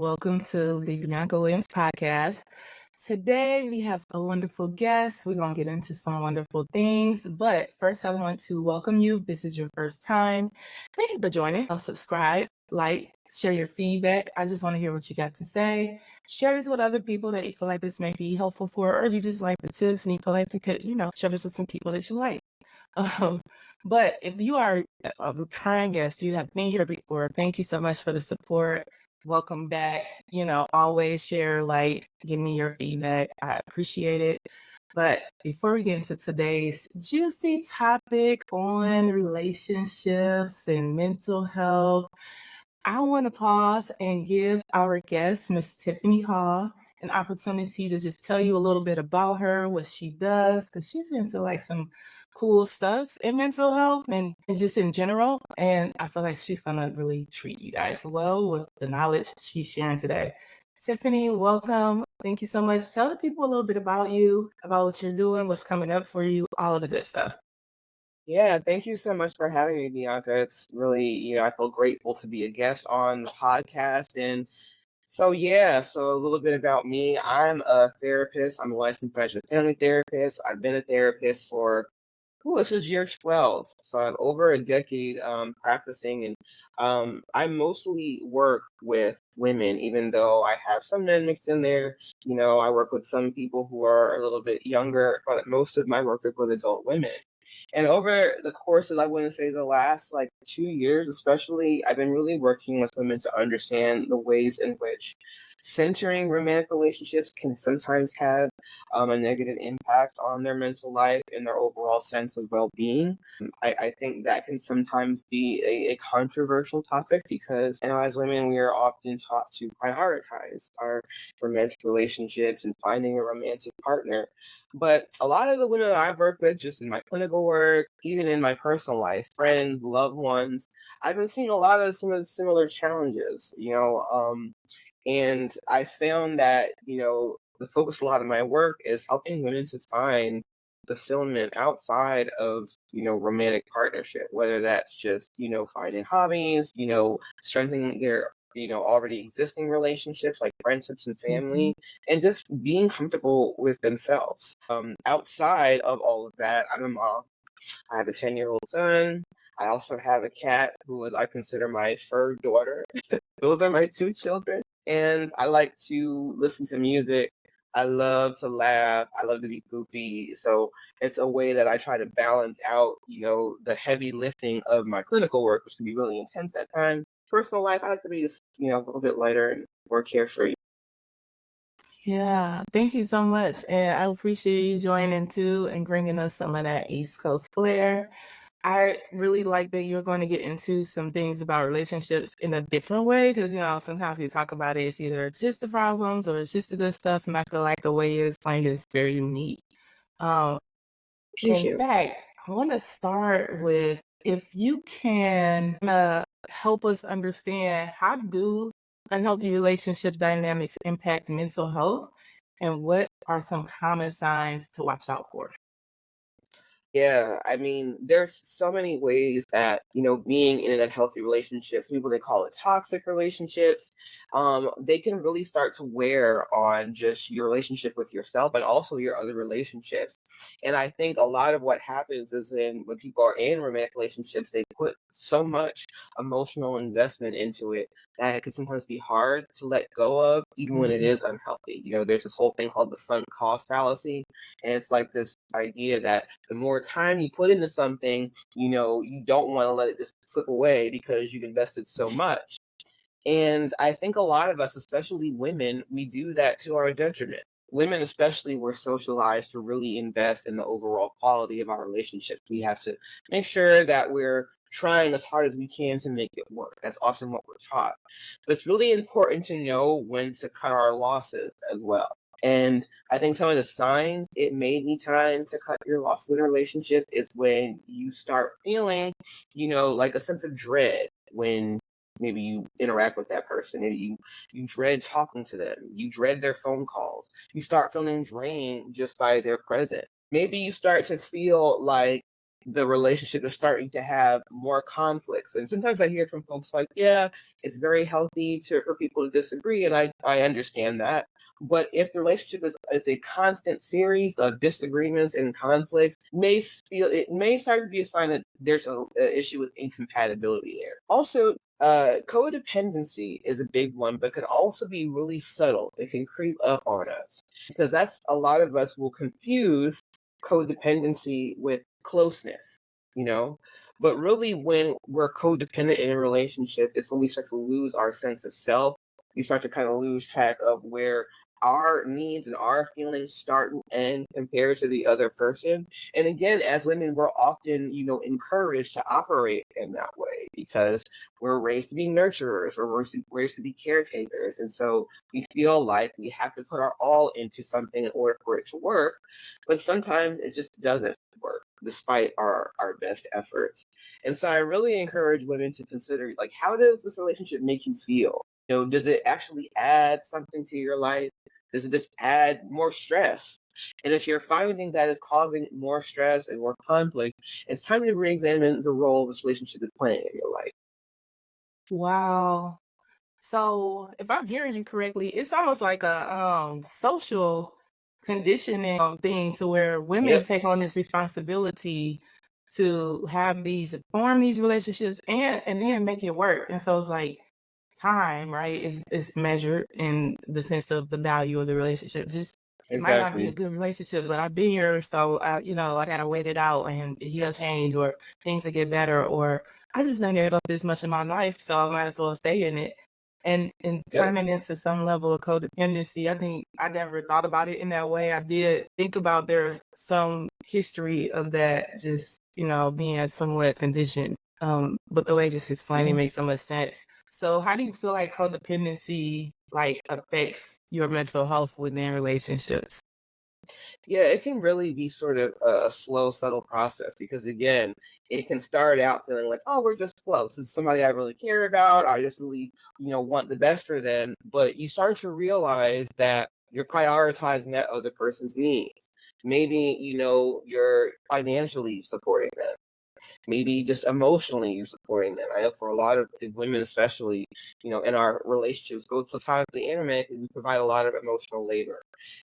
welcome to the Bianca Williams podcast. Today we have a wonderful guest. We're going to get into some wonderful things, but first I want to welcome you. If this is your first time, thank you for joining. Subscribe, like, share your feedback. I just want to hear what you got to say. Share this with other people that you feel like this may be helpful for, or if you just like the tips and you feel like you could, share this with some people that you like. Um, but if you are a recurring guest, you have been here before, thank you so much for the support. Welcome back. Always share, like, give me your feedback. I appreciate it. But before we get into today's juicy topic on relationships and mental health, I want to pause and give our guest, Miss Tiffany Hall, an opportunity to just tell you a little bit about her, what she does, because she's into like some cool stuff in mental health and just in general. And I feel like she's going to really treat you guys well with the knowledge she's sharing today. Tiffany, welcome. Thank you so much. Tell the people a little bit about you, about what you're doing, what's coming up for you, all of the good stuff. Yeah, thank you so much for having me, Bianca. It's really, I feel grateful to be a guest on the podcast. And so a little bit about me. I'm a therapist. I'm a licensed professional family therapist. I've been a therapist for, this is year 12. So I'm over a decade practicing. And I mostly work with women, even though I have some men mixed in there. I work with some people who are a little bit younger, but most of my work is with adult women. And over the course of, I wouldn't say the last like 2 years, especially, I've been really working with women to understand the ways in which centering romantic relationships can sometimes have a negative impact on their mental life and their overall sense of well-being. I think that can sometimes be a controversial topic because, as women, we are often taught to prioritize our romantic relationships and finding a romantic partner. But a lot of the women that I've worked with, just in my clinical work, even in my personal life, friends, loved ones, I've been seeing a lot of some of the similar challenges, and I found that, the focus of a lot of my work is helping women to find fulfillment outside of, romantic partnership, whether that's just, finding hobbies, strengthening their, already existing relationships like friendships and family, and just being comfortable with themselves. Outside of all of that, I'm a mom. I have a 10-year-old son. I also have a cat who I consider my fur daughter. Those are my two children. And I like to listen to music. I love to laugh. I love to be goofy. So it's a way that I try to balance out, the heavy lifting of my clinical work, which can be really intense at times. Personal life, I like to be just, a little bit lighter and more carefree. Yeah, thank you so much. And I appreciate you joining too and bringing us some of that East Coast flair. I really like that you're going to get into some things about relationships in a different way because, sometimes you talk about it, it's either it's just the problems or it's just the good stuff. And I feel like the way you explained it is very unique. Um, Thank in you. fact, I want to start with if you can help us understand how do unhealthy relationship dynamics impact mental health and what are some common signs to watch out for? Yeah, I mean, there's so many ways that, being in unhealthy relationships, people they call it toxic relationships, they can really start to wear on just your relationship with yourself and also your other relationships. And I think a lot of what happens is when people are in romantic relationships, they put so much emotional investment into it that it can sometimes be hard to let go of, even when it is unhealthy. There's this whole thing called the sunk cost fallacy. And it's like this idea that the more time you put into something, you don't want to let it just slip away because you've invested so much. And I think a lot of us, especially women, we do that to our detriment. Women, especially, were socialized to really invest in the overall quality of our relationships. We have to make sure that we're trying as hard as we can to make it work. That's often what we're taught. But it's really important to know when to cut our losses as well. And I think some of the signs it may be time to cut your losses in a relationship is when you start feeling, like a sense of dread when maybe you interact with that person. Maybe you dread talking to them. You dread their phone calls. You start feeling drained just by their presence. Maybe you start to feel like the relationship is starting to have more conflicts. And sometimes I hear from folks like, yeah, it's very healthy for people to disagree, and I understand that. But if the relationship is a constant series of disagreements and conflicts, it may start to be a sign that there's a issue with incompatibility there. Also, codependency is a big one, but can also be really subtle. It can creep up on us because that's a lot of us will confuse codependency with closeness, you know. But really, when we're codependent in a relationship, is when we start to lose our sense of self. We start to kind of lose track of where our needs and our feelings start and end compared to the other person. And again, as women, we're often, encouraged to operate in that way because we're raised to be nurturers, we're raised to be caretakers. And so we feel like we have to put our all into something in order for it to work. But sometimes it just doesn't work despite our best efforts. And so I really encourage women to consider, like, how does this relationship make you feel? Does it actually add something to your life? Does it just add more stress? And if you're finding that it's causing more stress and more conflict, it's time to re-examine the role this relationship is playing in your life. Wow. So if I'm hearing you correctly, it's almost like a social conditioning thing to where women Yep, take on this responsibility to have these form these relationships and then make it work. And so it's like time, right, is measured in the sense of the value of the relationship. Just it might not be a exactly. good relationship, but I've been here, so I gotta wait it out and he'll change or things will get better or I just done gave up this much in my life, so I might as well stay in it. And Yep. turning into some level of codependency, I think I never thought about it in that way. I did think about there's some history of that just, being somewhat conditioned. But the way you just explaining Mhm. makes so much sense. So how do you feel like codependency like affects your mental health within relationships? Yeah, it can really be sort of a slow, subtle process because again, it can start out feeling like, oh, we're just close. It's somebody I really care about. I just really, want the best for them. But you start to realize that you're prioritizing that other person's needs. Maybe, you're financially supporting them, maybe just emotionally you're supporting them. I know for a lot of women, especially, in our relationships, both platonic and romantic, we provide a lot of emotional labor.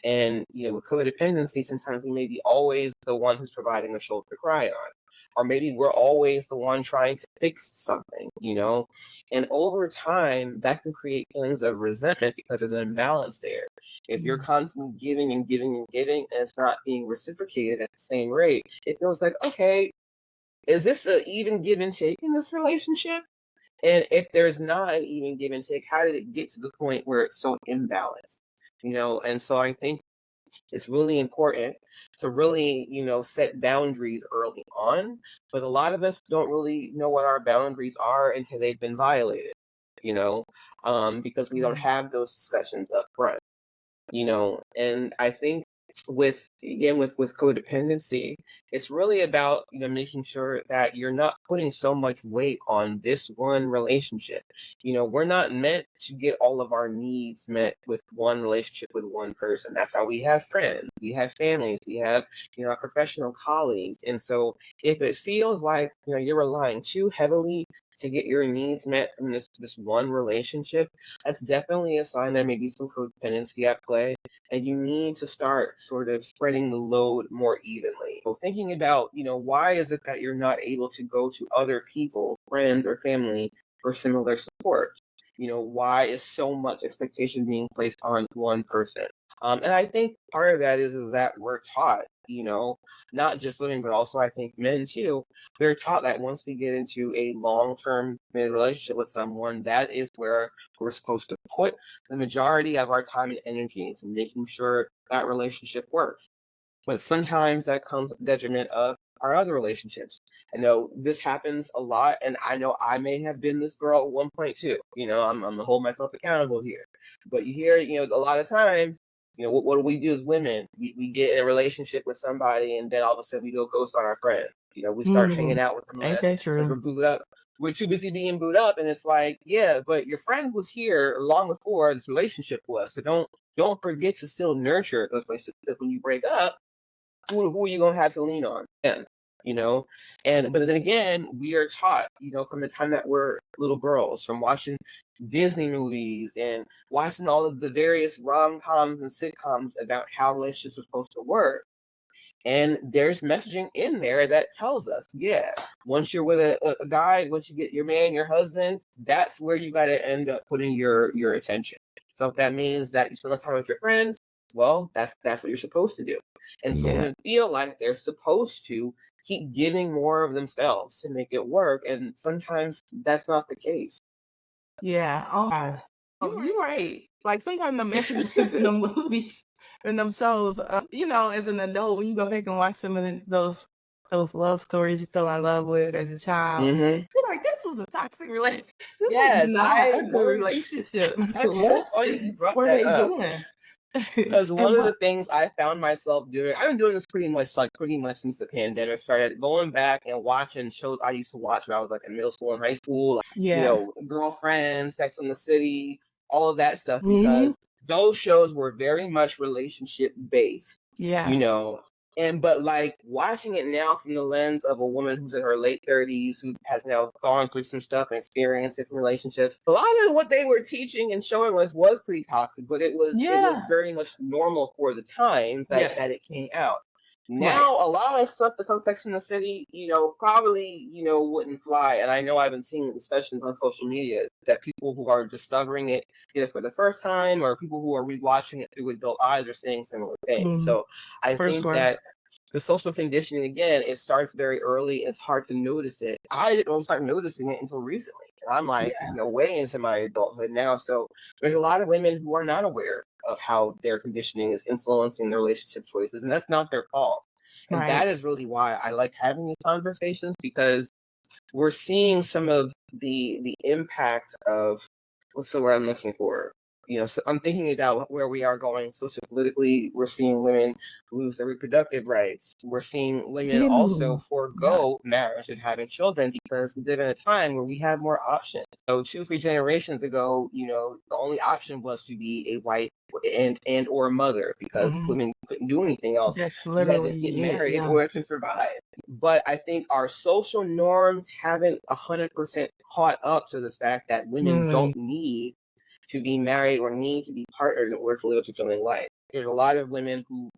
And, with codependency, sometimes we may be always the one who's providing a shoulder to cry on. Or maybe we're always the one trying to fix something, And over time, that can create feelings of resentment because there's an imbalance there. If you're Mm, constantly giving and giving and giving, and it's not being reciprocated at the same rate, it feels like, okay, is this an even give and take in this relationship? And if there's not an even give and take, how did it get to the point where it's so imbalanced? And so I think it's really important to really, set boundaries early on. But a lot of us don't really know what our boundaries are until they've been violated, you know, because we don't mm, have those discussions up front. And I think with codependency, it's really about, making sure that you're not putting so much weight on this one relationship. We're not meant to get all of our needs met with one relationship with one person. That's how we have friends, we have families, we have, our professional colleagues. And so if it feels like, you're relying too heavily to get your needs met from this one relationship, that's definitely a sign that maybe some codependency at play, and you need to start sort of spreading the load more evenly. So thinking about, why is it that you're not able to go to other people, friends or family, for similar support? Why is so much expectation being placed on one person? And I think part of that is that we're taught, not just women, but also I think men too, we're taught that once we get into a long-term committed relationship with someone, that is where we're supposed to put the majority of our time and energy into making sure that relationship works. But sometimes that comes at the detriment of our other relationships. I know this happens a lot, and I know I may have been this girl at one point too. I'm gonna hold myself accountable here. But you hear, a lot of times, what do we do as women? We get in a relationship with somebody, and then all of a sudden we go ghost on our friend. We start hanging mm. out with them Ain't less that as true? we're booed up. We're too busy being booed up, and it's like, yeah, but your friend was here long before this relationship was. So don't forget to still nurture those relationships. Because when you break up, who are you gonna have to lean on? Yeah. you know? But then again, we are taught, from the time that we're little girls, from watching Disney movies and watching all of the various rom-coms and sitcoms about how relationships are supposed to work. And there's messaging in there that tells us, yeah, once you're with a guy, once you get your man, your husband, that's where you got to end up putting your attention. So if that means that you spend less time with your friends, well, that's what you're supposed to do. And so Yeah. women feel like they're supposed to keep giving more of themselves to make it work, and sometimes that's not the case. Yeah. Oh gosh. Oh, you're right. Like sometimes the messages in the movies and them shows, as an adult, when you go back and watch some of those love stories you fell in love with as a child, Hmm. you're like, this was a toxic relationship. This was Yes, not I a good one. relationship. That's so What funny you brought were that they up. doing? Because one And of the what? things I found myself doing, I've been doing this pretty much since the pandemic started, going back and watching shows I used to watch when I was like in middle school and high school, like, Yeah. Girlfriends, Sex and the City, all of that stuff, Hmm. because those shows were very much relationship based, you Yeah. know. But like watching it now from the lens of a woman who's in her late 30s, who has now gone through some stuff and experienced different relationships, a lot of what they were teaching and showing was pretty toxic, but it was Yeah. very much normal for the times Yes. that it came out. Right. Now a lot of stuff that's on Sex in the City, probably, wouldn't fly. And I know I've been seeing discussions on social media that people who are discovering it either for the first time or people who are rewatching it through adult eyes are saying similar things. Hmm. So I For think sure. that the social conditioning, again, it starts very early. It's hard to notice it. I didn't start noticing it until recently. And I'm like, Yeah. way into my adulthood now. So there's a lot of women who are not aware of how their conditioning is influencing their relationship choices, and that's not their fault. And Right. that is really why I like having these conversations, because we're seeing some of the impact of, what's the word I'm looking for? So I'm thinking about where we are going sociopolitically. We're seeing women lose their reproductive rights. We're seeing women also Ew. Yeah. forego marriage and having children because we live in a time where we have more options. So 2, 3 generations ago, the only option was to be a wife and or a mother, because Mhm. women couldn't do anything else. That's You had to get literally it, married in yeah. order to survive. But I think our social norms haven't 100% caught up to the fact that women Mm, don't need to be married or need to be partnered in order to live a fulfilling life. There's a lot of women who,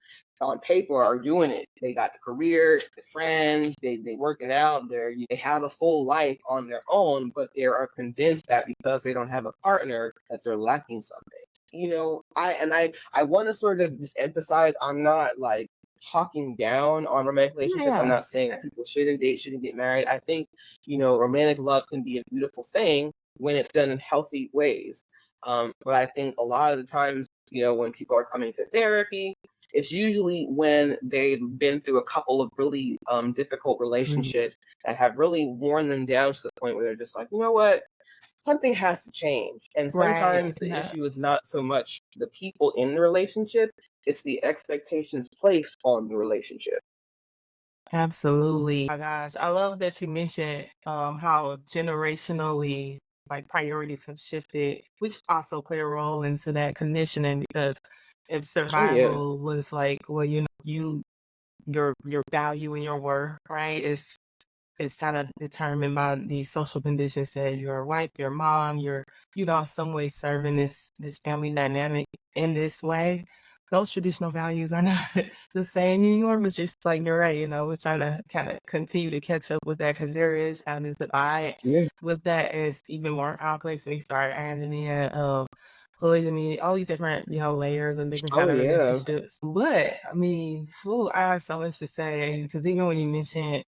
on paper, are doing it. They got the career, the friends, they work it out, they have a full life on their own, but they are convinced that because they don't have a partner, that they're lacking something. I want to sort of just emphasize, I'm not like talking down on romantic relationships. I'm yeah. not saying that people shouldn't date, shouldn't get married. I think, romantic love can be a beautiful thing when it's done in healthy ways. But I think a lot of the times, when people are coming to therapy, it's usually when they've been through a couple of really difficult Mm, relationships that have really worn them down to the point where they're just like, you know what? Something has to change. And right, sometimes the yeah, issue is not so much the people in the relationship, it's the expectations placed on the relationship. absolutely. Oh my gosh, I love that you mentioned, how generationally, like, priorities have shifted, which also play a role into that conditioning because if Oh yeah. survival was like, well, your value and your worth, right, is kinda determined by these social conditions that your wife, your mom, you're, some way serving this family dynamic in this way. Those traditional values are not the same anymore, but just like you're right, we're trying to kinda continue to catch up with that because there is how this divide Yeah. with that is even more complex when you start adding in, polygamy, all these different, layers and different Oh kind of yeah. relationships. But I mean, ooh, I have so much to say because even when you mentioned,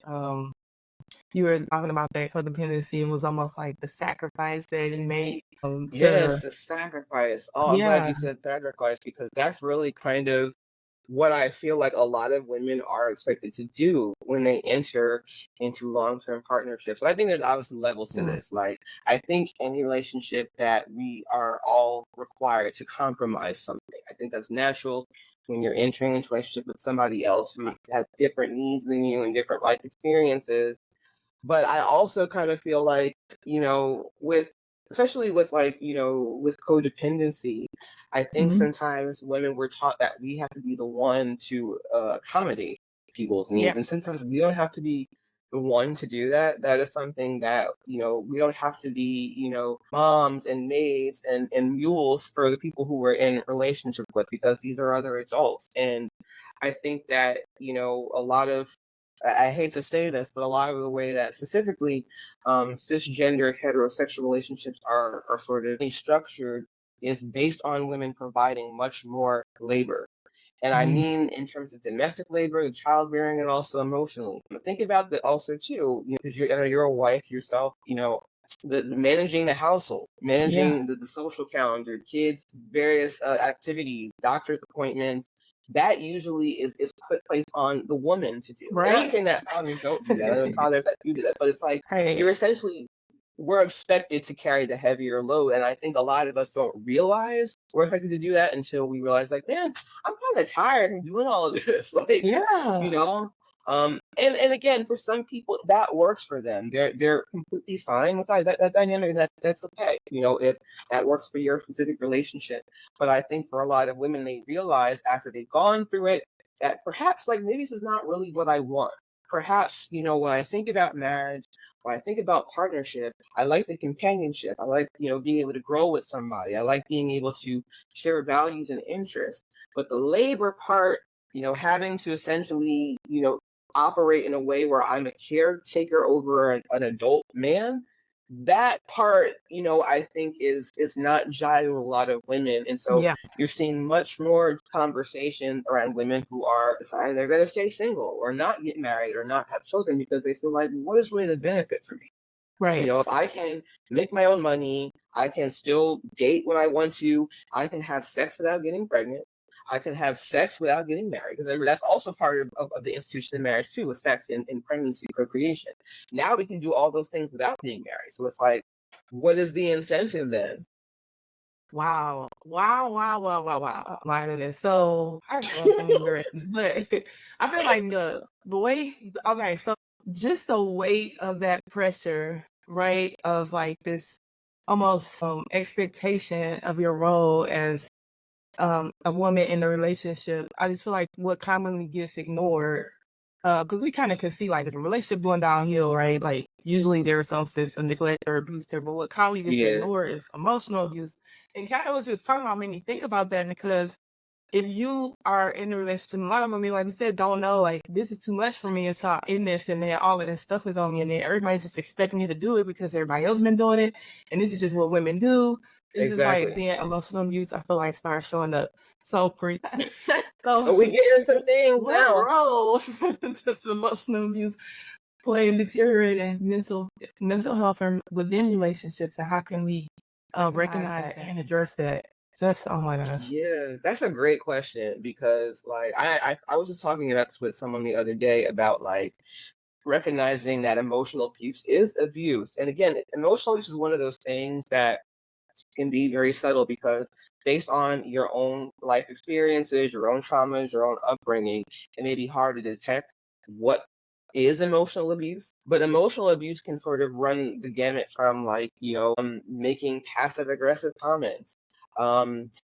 you were talking about that codependency, it was almost like the sacrifice that you made, Yes, to the sacrifice. Oh, I'm glad yeah, you said sacrifice, because that's really kind of what I feel like a lot of women are expected to do when they enter into long-term partnerships. But I think there's obviously levels to mm, this. Like, I think any relationship that we are all required to compromise something. I think that's natural when you're entering into a relationship with somebody else who has different needs than you and different life experiences. But I also kind of feel like, with especially with like, with codependency, I think mhm, sometimes women were taught that we have to be the one to accommodate. people's needs. And sometimes we don't have to be the one to do that. That is something that, we don't have to be, moms and maids and mules for the people who we're in relationship with, because these are other adults. And I think that, a lot of, I hate to say this, but a lot of the way that specifically cisgender heterosexual relationships are sort of structured is based on women providing much more labor. And I mean, in terms of domestic labor, the childbearing, and also emotionally. Think about that also too, because you're a wife yourself. The managing the household, managing the social calendar, kids, various activities, doctor's appointments. That usually is put placed on the woman to do. Right. I'm not saying that fathers don't do that. There's fathers that do that, but it's like you're essentially, we're expected to carry the heavier load. And I think a lot of us don't realize we're expected to do that until we realize, like, man, I'm kind of tired of doing all of this. Like, and again, for some people that works for them. They're completely fine with that dynamic. That's okay. If that works for your specific relationship. But I think for a lot of women, they realize after they've gone through it that perhaps, like, maybe this is not really what I want. Perhaps, when I think about marriage, when I think about partnership, I like the companionship. I like, being able to grow with somebody. I like being able to share values and interests. But the labor part, having to essentially, operate in a way where I'm a caretaker over an adult man, that part, I think is not jiving with a lot of women. And so you're seeing much more conversation around women who are deciding they're going to stay single or not get married or not have children, because they feel like, what is really the benefit for me? Right. If I can make my own money, I can still date when I want to, I can have sex without getting pregnant, I can have sex without getting married, because that's also part of the institution of marriage too, with sex and pregnancy, procreation. Now we can do all those things without being married. So it's like, what is the incentive then? Wow. Wow, wow, wow, wow, wow. My goodness. So I have so many directions, but I feel like the way, okay, so just the weight of that pressure, right? Of like this almost expectation of your role as a woman in a relationship. I just feel like what commonly gets ignored, because we kind of can see like the relationship going downhill, right? Like usually there's some sense of neglect or abuse there, but what commonly gets ignored is emotional abuse. And kind of was just talking about made me think about that, because if you are in a relationship, a lot of women, like you said, don't know, like, this is too much for me until I'm in this, and then all of this stuff is on me, and then everybody's just expecting me to do it because everybody else been doing it, and this is just what women do. It's just like the emotional abuse, I feel like, starts showing up so free. So we get into some things what now. role does emotional abuse play in deteriorating mental health within relationships, and how can we recognize that and address that? That's, oh my gosh. Yeah, that's a great question, because like I was just talking about this with someone the other day about like recognizing that emotional abuse is abuse. And again, emotional abuse is one of those things that can be very subtle, because based on your own life experiences, your own traumas, your own upbringing, it may be hard to detect what is emotional abuse. But emotional abuse can sort of run the gamut from like, making passive aggressive comments.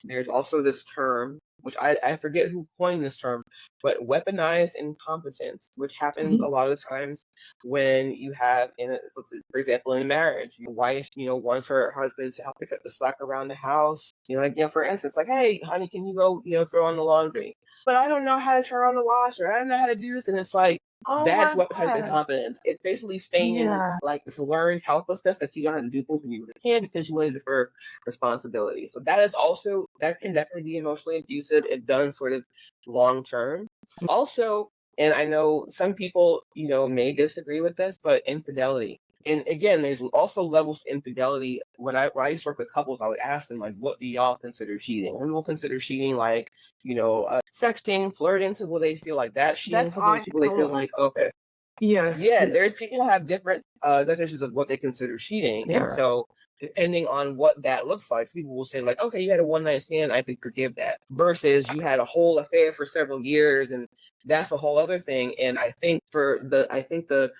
There's also this term, which I forget who coined this term, but weaponized incompetence, which happens a lot of times when you have, for example, in a marriage, your wife, wants her husband to help pick up the slack around the house. For instance, like, hey, honey, can you go, throw on the laundry? But I don't know how to turn on the washer. I don't know how to do this. And it's like, that's weaponized incompetence. It's basically feigning like this learned helplessness that you don't have to do things when you were a kid because you want to defer responsibility. So that can definitely be emotionally abusive if done sort of long term. Also, and I know some people, may disagree with this, but infidelity. And again, there's also levels of infidelity. When I used to work with couples, I would ask them, like, what do y'all consider cheating? And we'll consider cheating like, sexting, flirting. So will they feel like that cheating? Some people, they feel like, okay. Yes. Yeah, there's people who have different definitions of what they consider cheating. And so depending on what that looks like, people will say like, okay, you had a one night stand, I can forgive that. Versus you had a whole affair for several years, and that's a whole other thing. And I think the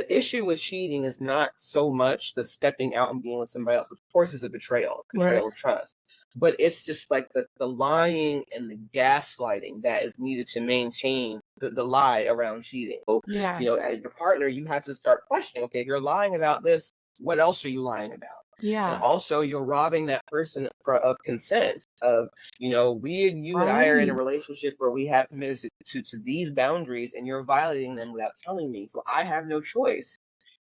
issue with cheating is not so much the stepping out and being with somebody else. Of course, it's a betrayal of trust. but it's just like the lying and the gaslighting that is needed to maintain the lie around cheating. So, Yeah. as your partner, you have to start questioning, okay, if you're lying about this, what else are you lying about? And Yeah. also, you're robbing that person of consent. Of you and I are in a Right. relationship where we have committed to these boundaries, and you're violating them without telling me. So I have no choice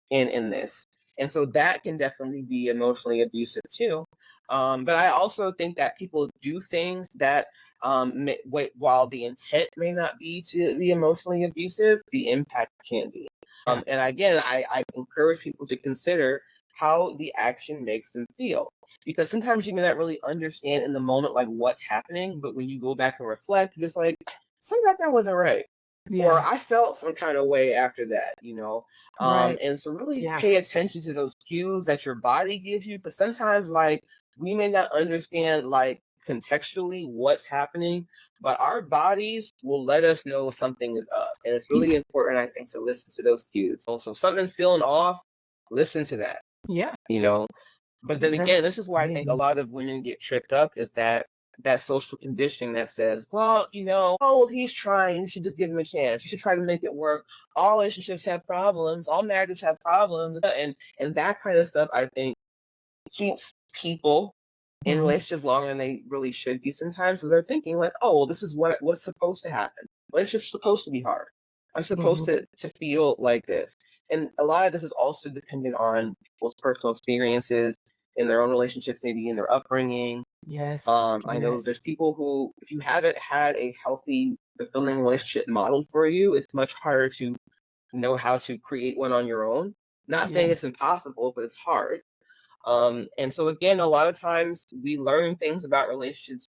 in this. And so that can definitely be emotionally abusive too. But I also think that people do things that, while the intent may not be to be emotionally abusive, the impact can be. Yeah. And again, I encourage people to consider how the action makes them feel. Because sometimes you may not really understand in the moment like what's happening, but when you go back and reflect, you're just like, something about that wasn't right. Or Yeah. I felt some kind of way after that. Right. And so really pay Yes. attention to those cues that your body gives you. But sometimes like we may not understand like contextually what's happening, but our bodies will let us know something is up. And it's really important, I think, to listen to those cues. Also, if something's feeling off, listen to that, Yeah. you know. But then That's again, this is why I think a amazing. lot of women get tripped up is that social conditioning that says, well, oh, he's trying, you should just give him a chance. You should try to make it work. All relationships have problems, all marriages have problems. And that kind of stuff I think keeps people in Mhm. relationships longer than they really should be sometimes. So they're thinking like, oh, well, this is what's supposed to happen. Relationships supposed to be hard. I'm supposed Mhm. to feel like this. And a lot of this is also dependent on people's personal experiences in their own relationships, maybe in their upbringing. Yes. I know Yes. there's people who, if you haven't had a healthy, fulfilling relationship modeled for you, it's much harder to know how to create one on your own. Not Yeah. saying it's impossible, but it's hard. And so again, a lot of times we learn things about relationships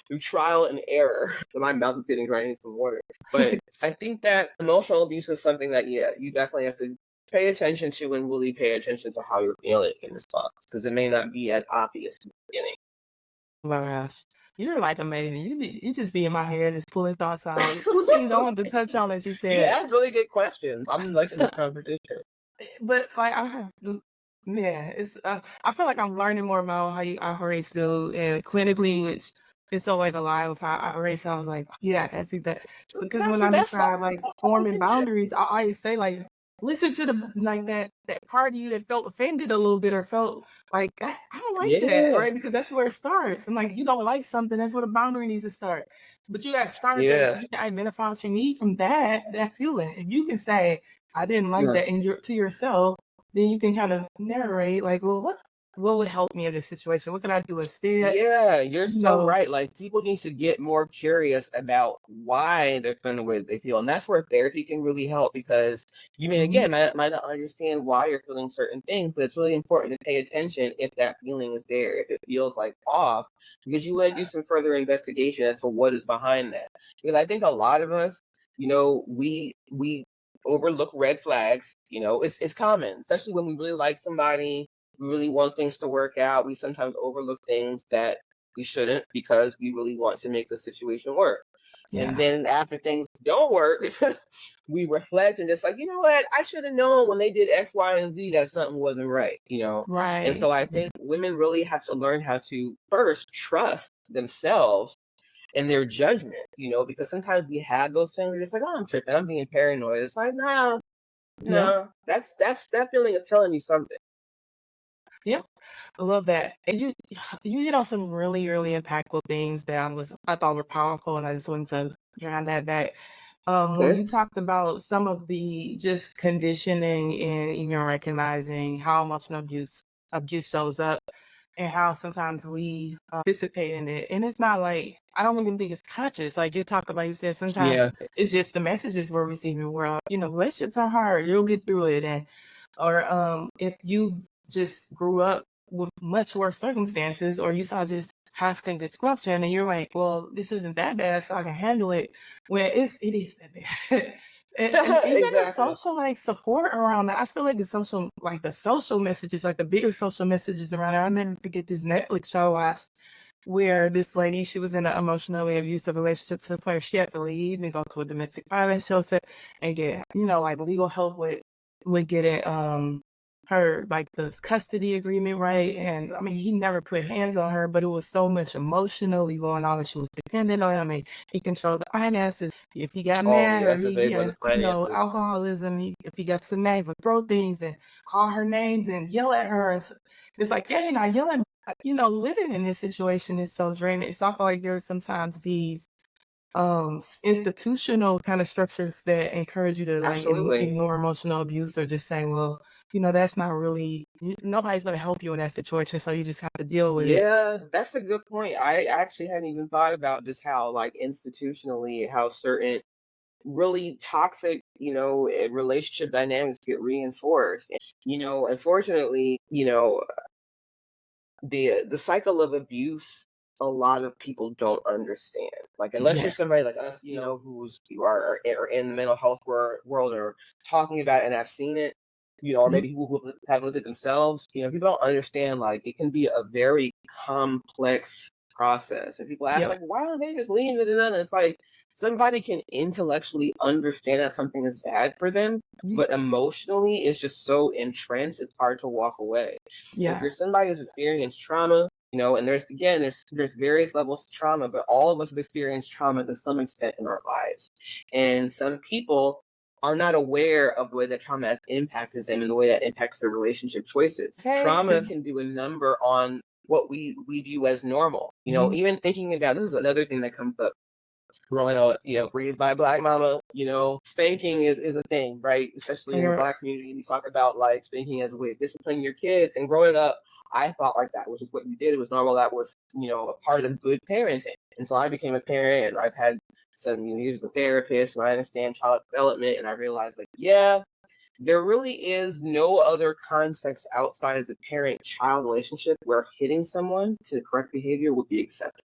through trial and error. My mouth is getting dry, I need some water. But I think that emotional abuse is something that, yeah, you definitely have to pay attention to and really pay attention to how you're feeling in response, because it may not be as obvious in the beginning. Oh my gosh. You're like amazing. You just be in my head just pulling thoughts out. Two things I wanted to touch on that you You said. ask really good questions. I'm liking this conversation. But like I have yeah, it's I feel like I'm learning more about how you operate still and clinically, which is always a lie with how I operate. So I was like, yeah, that's exactly because when I That's fine. describe like forming boundaries, I always say like listen to the like that part of you that felt offended a little bit or felt like I don't like that, Yeah. right? Because that's where it starts. And like you don't like something, that's where the boundary needs to start. But you got to start there Yeah. because you can identify what you need from that feeling. If you can say, I didn't like Yeah. that in your to yourself, then you can kind of narrate like, well, what would help me in this situation? What can I do instead? Yeah, you're You so know, right. Like people need to get more curious about why they're feeling the way that they feel. And that's where therapy can really help, because you may mhm, again might not understand why you're feeling certain things, but it's really important to pay attention if that feeling is there, if it feels like off, because you want to do some further investigation as to what is behind that. Because I think a lot of us, we overlook red flags. It's common, especially when we really like somebody, we really want things to work out. We sometimes overlook things that we shouldn't, because we really want to make the situation work. And yeah, then after things don't work, we reflect and just like, you know what? I should have known when they did X, Y, and Z that something wasn't right. And right, so I think women really have to learn how to first trust themselves and their judgment, because sometimes we have those things. We're just like, oh, I'm tripping. I'm being paranoid. It's like, no, yeah, no, that feeling is telling you something. yeah. I love that. And you hit on some really, really impactful things that I thought were powerful, and I just wanted to drown that back. When Okay. you talked about some of the just conditioning and even recognizing how emotional abuse shows up and how sometimes we participate in it. And it's not like, I don't even think it's conscious. Like you said, sometimes Yeah. it's just the messages we're receiving. Relationships are hard. You'll get through it. Or if you just grew up with much worse circumstances, or you saw just constant disruption and you're like, well, this isn't that bad, so I can handle it. Well, it is that bad. And even the Exactly. social like support around that, I feel like the social messages, like the bigger social messages around it. I'll never forget this Netflix show I watched where this lady, she was in an emotionally abusive relationship to the point where she had to leave and go to a domestic violence shelter and get, like legal help with getting her like this custody agreement, right? And I mean, he never put hands on her, but it was so much emotionally going on, and she was dependent on him. And he controlled the finances. If he got Oh, mad or yes, if he they were the had, finances. alcoholism, if he got too mad, he would throw things and call her names and yell at her. And so, it's like, yeah, you're not yelling. Living in this situation is so draining. It's not like there's sometimes these institutional kind of structures that encourage you to like Absolutely. ignore emotional abuse or just say, well, that's not really nobody's going to help you in that situation, so you just have to deal with it. Yeah, that's a good point. I actually hadn't even thought about just how, like, institutionally, how certain really toxic, relationship dynamics get reinforced. Unfortunately, the cycle of abuse, a lot of people don't understand. Like, unless you're Yeah. somebody like us, who are in the mental health world, or talking about it and have seen it, or Mhm. maybe people who have lived it themselves, people don't understand, like, it can be a very complex process. And people ask, Yep. like, why don't they just leave it? And it's like, somebody can intellectually understand that something is bad for them, Mhm. but emotionally it's just so entrenched, it's hard to walk away. If Yeah. you're somebody who's experienced trauma, and there's various levels of trauma, but all of us have experienced trauma to some extent in our lives. And some people are not aware of the way that trauma has impacted them and the way that impacts their relationship choices. Hey. Trauma can do a number on what we view as normal. Mhm. Even thinking about, this is another thing that comes up growing up, raised by a black mama, spanking is a thing, right? Especially in the Yeah. black community, we talk about, like, spanking as a way of disciplining your kids. And growing up, I thought like that, which is what you did. It was normal. That was, a part of good parenting. And so I became a parent, and I've had some years as a therapist, and I understand child development, and I realized, like, yeah, there really is no other context outside of the parent-child relationship where hitting someone to correct behavior would be accepted.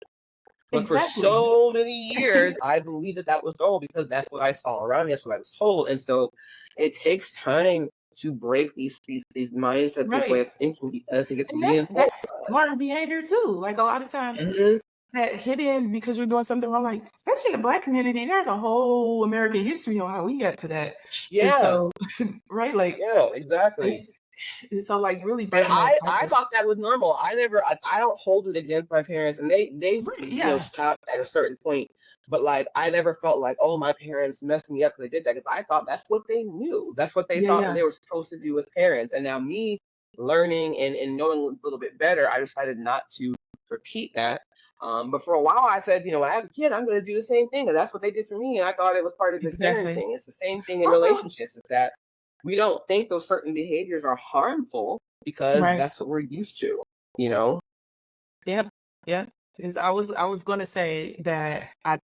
But for Exactly. so many years, I believed that that was normal because that's what I saw around me. That's what I was told. And so it takes time to break these mindsets, this way Right. of thinking, because it gets And reinforced. that's smart behavior too. Like a lot of times Mhm. that hidden because you're doing something wrong, like especially in the black community, there's a whole American history on how we got to that. And Yeah, so right, like yeah, exactly. it's so like really And breaking that I cycle. thought that was normal. I don't hold it against my parents, and they Right, yeah. stopped at a certain point. But, like, I never felt like, oh, my parents messed me up because they did that. Because I thought that's what they knew. That's what they Yeah, thought that yeah. they were supposed to do as parents. And now, me learning and knowing a little bit better, I decided not to repeat that. But for a while, I said, when I have a kid, I'm going to do the same thing, and that's what they did for me. And I thought it was part of good Exactly. parenting. It's the same thing in Also, relationships. Is that we don't think those certain behaviors are harmful because right. that's what we're used to, you know? Yep. Yep. 'Cause I was gonna say that I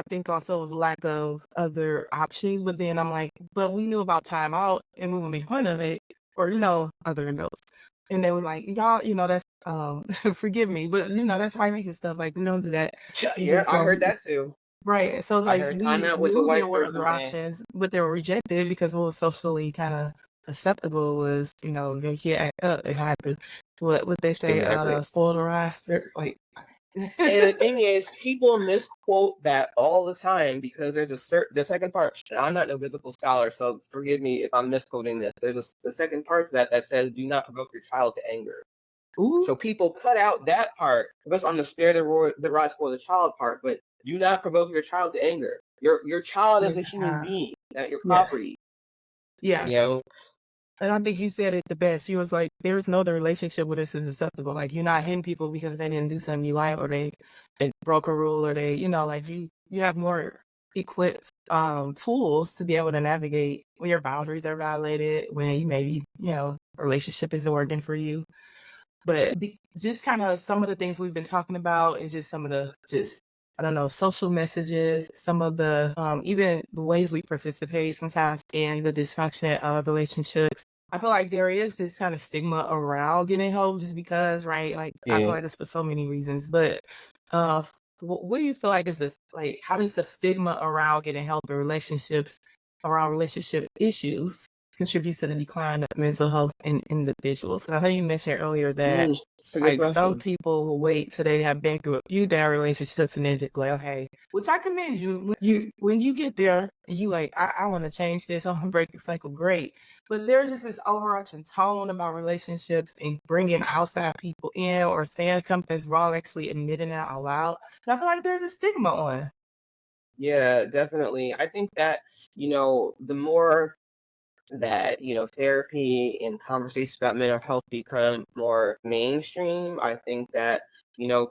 think also it was lack of other options, but then I'm like, but we knew about time out and we would make fun of it or, other notes. And they were like, y'all, that's forgive me, but that's why I make stuff like we don't do that. Yeah, You yeah, just I go heard that too. right. So it's I like heard time we out was a knew there white were person other thing. options, but they were rejected because what was socially kind of acceptable was, your kid act up, it happened. What they say, Exactly. spoiled or like And the thing is, people misquote that all the time because there's the second part. And I'm not no biblical scholar, so forgive me if I'm misquoting this. There's the second part to that says, "Do not provoke your child to anger." ooh, So people cut out that part because on the spare the rod spoil the child part, but do not provoke your child to anger. Your child is a human yeah, being, not your yes. property. Yeah. You know, And I think he said it the best. He was like, "There's no other relationship where this is acceptable. Like, you're not hitting people because they didn't do something you like, or they broke a rule, or they, like you have more equipped tools to be able to navigate when your boundaries are violated, when you maybe, a relationship isn't working for you." But just kind of some of the things we've been talking about is just some of the just I don't know social messages, some of the even the ways we participate sometimes in the dysfunction of relationships. I feel like there is this kind of stigma around getting help just because, right? Like I feel yeah. like it's for so many reasons. But uh, what do you feel like is this like? How does the stigma around getting help in relationships, around relationship issues? contribute to the decline of mental health in individuals? I know you mentioned earlier that That's a good like some question. people will wait till they have been through a few down relationships and then just like, okay, which I commend you. When you get there and you like, I want to change this, I want to break the cycle, great. But there's just this overarching tone about relationships and bringing outside people in or saying something's wrong, actually admitting it out loud. And I feel like there's a stigma on. Yeah, definitely. I think that, the more that, therapy and conversations about mental health become more mainstream, I think that,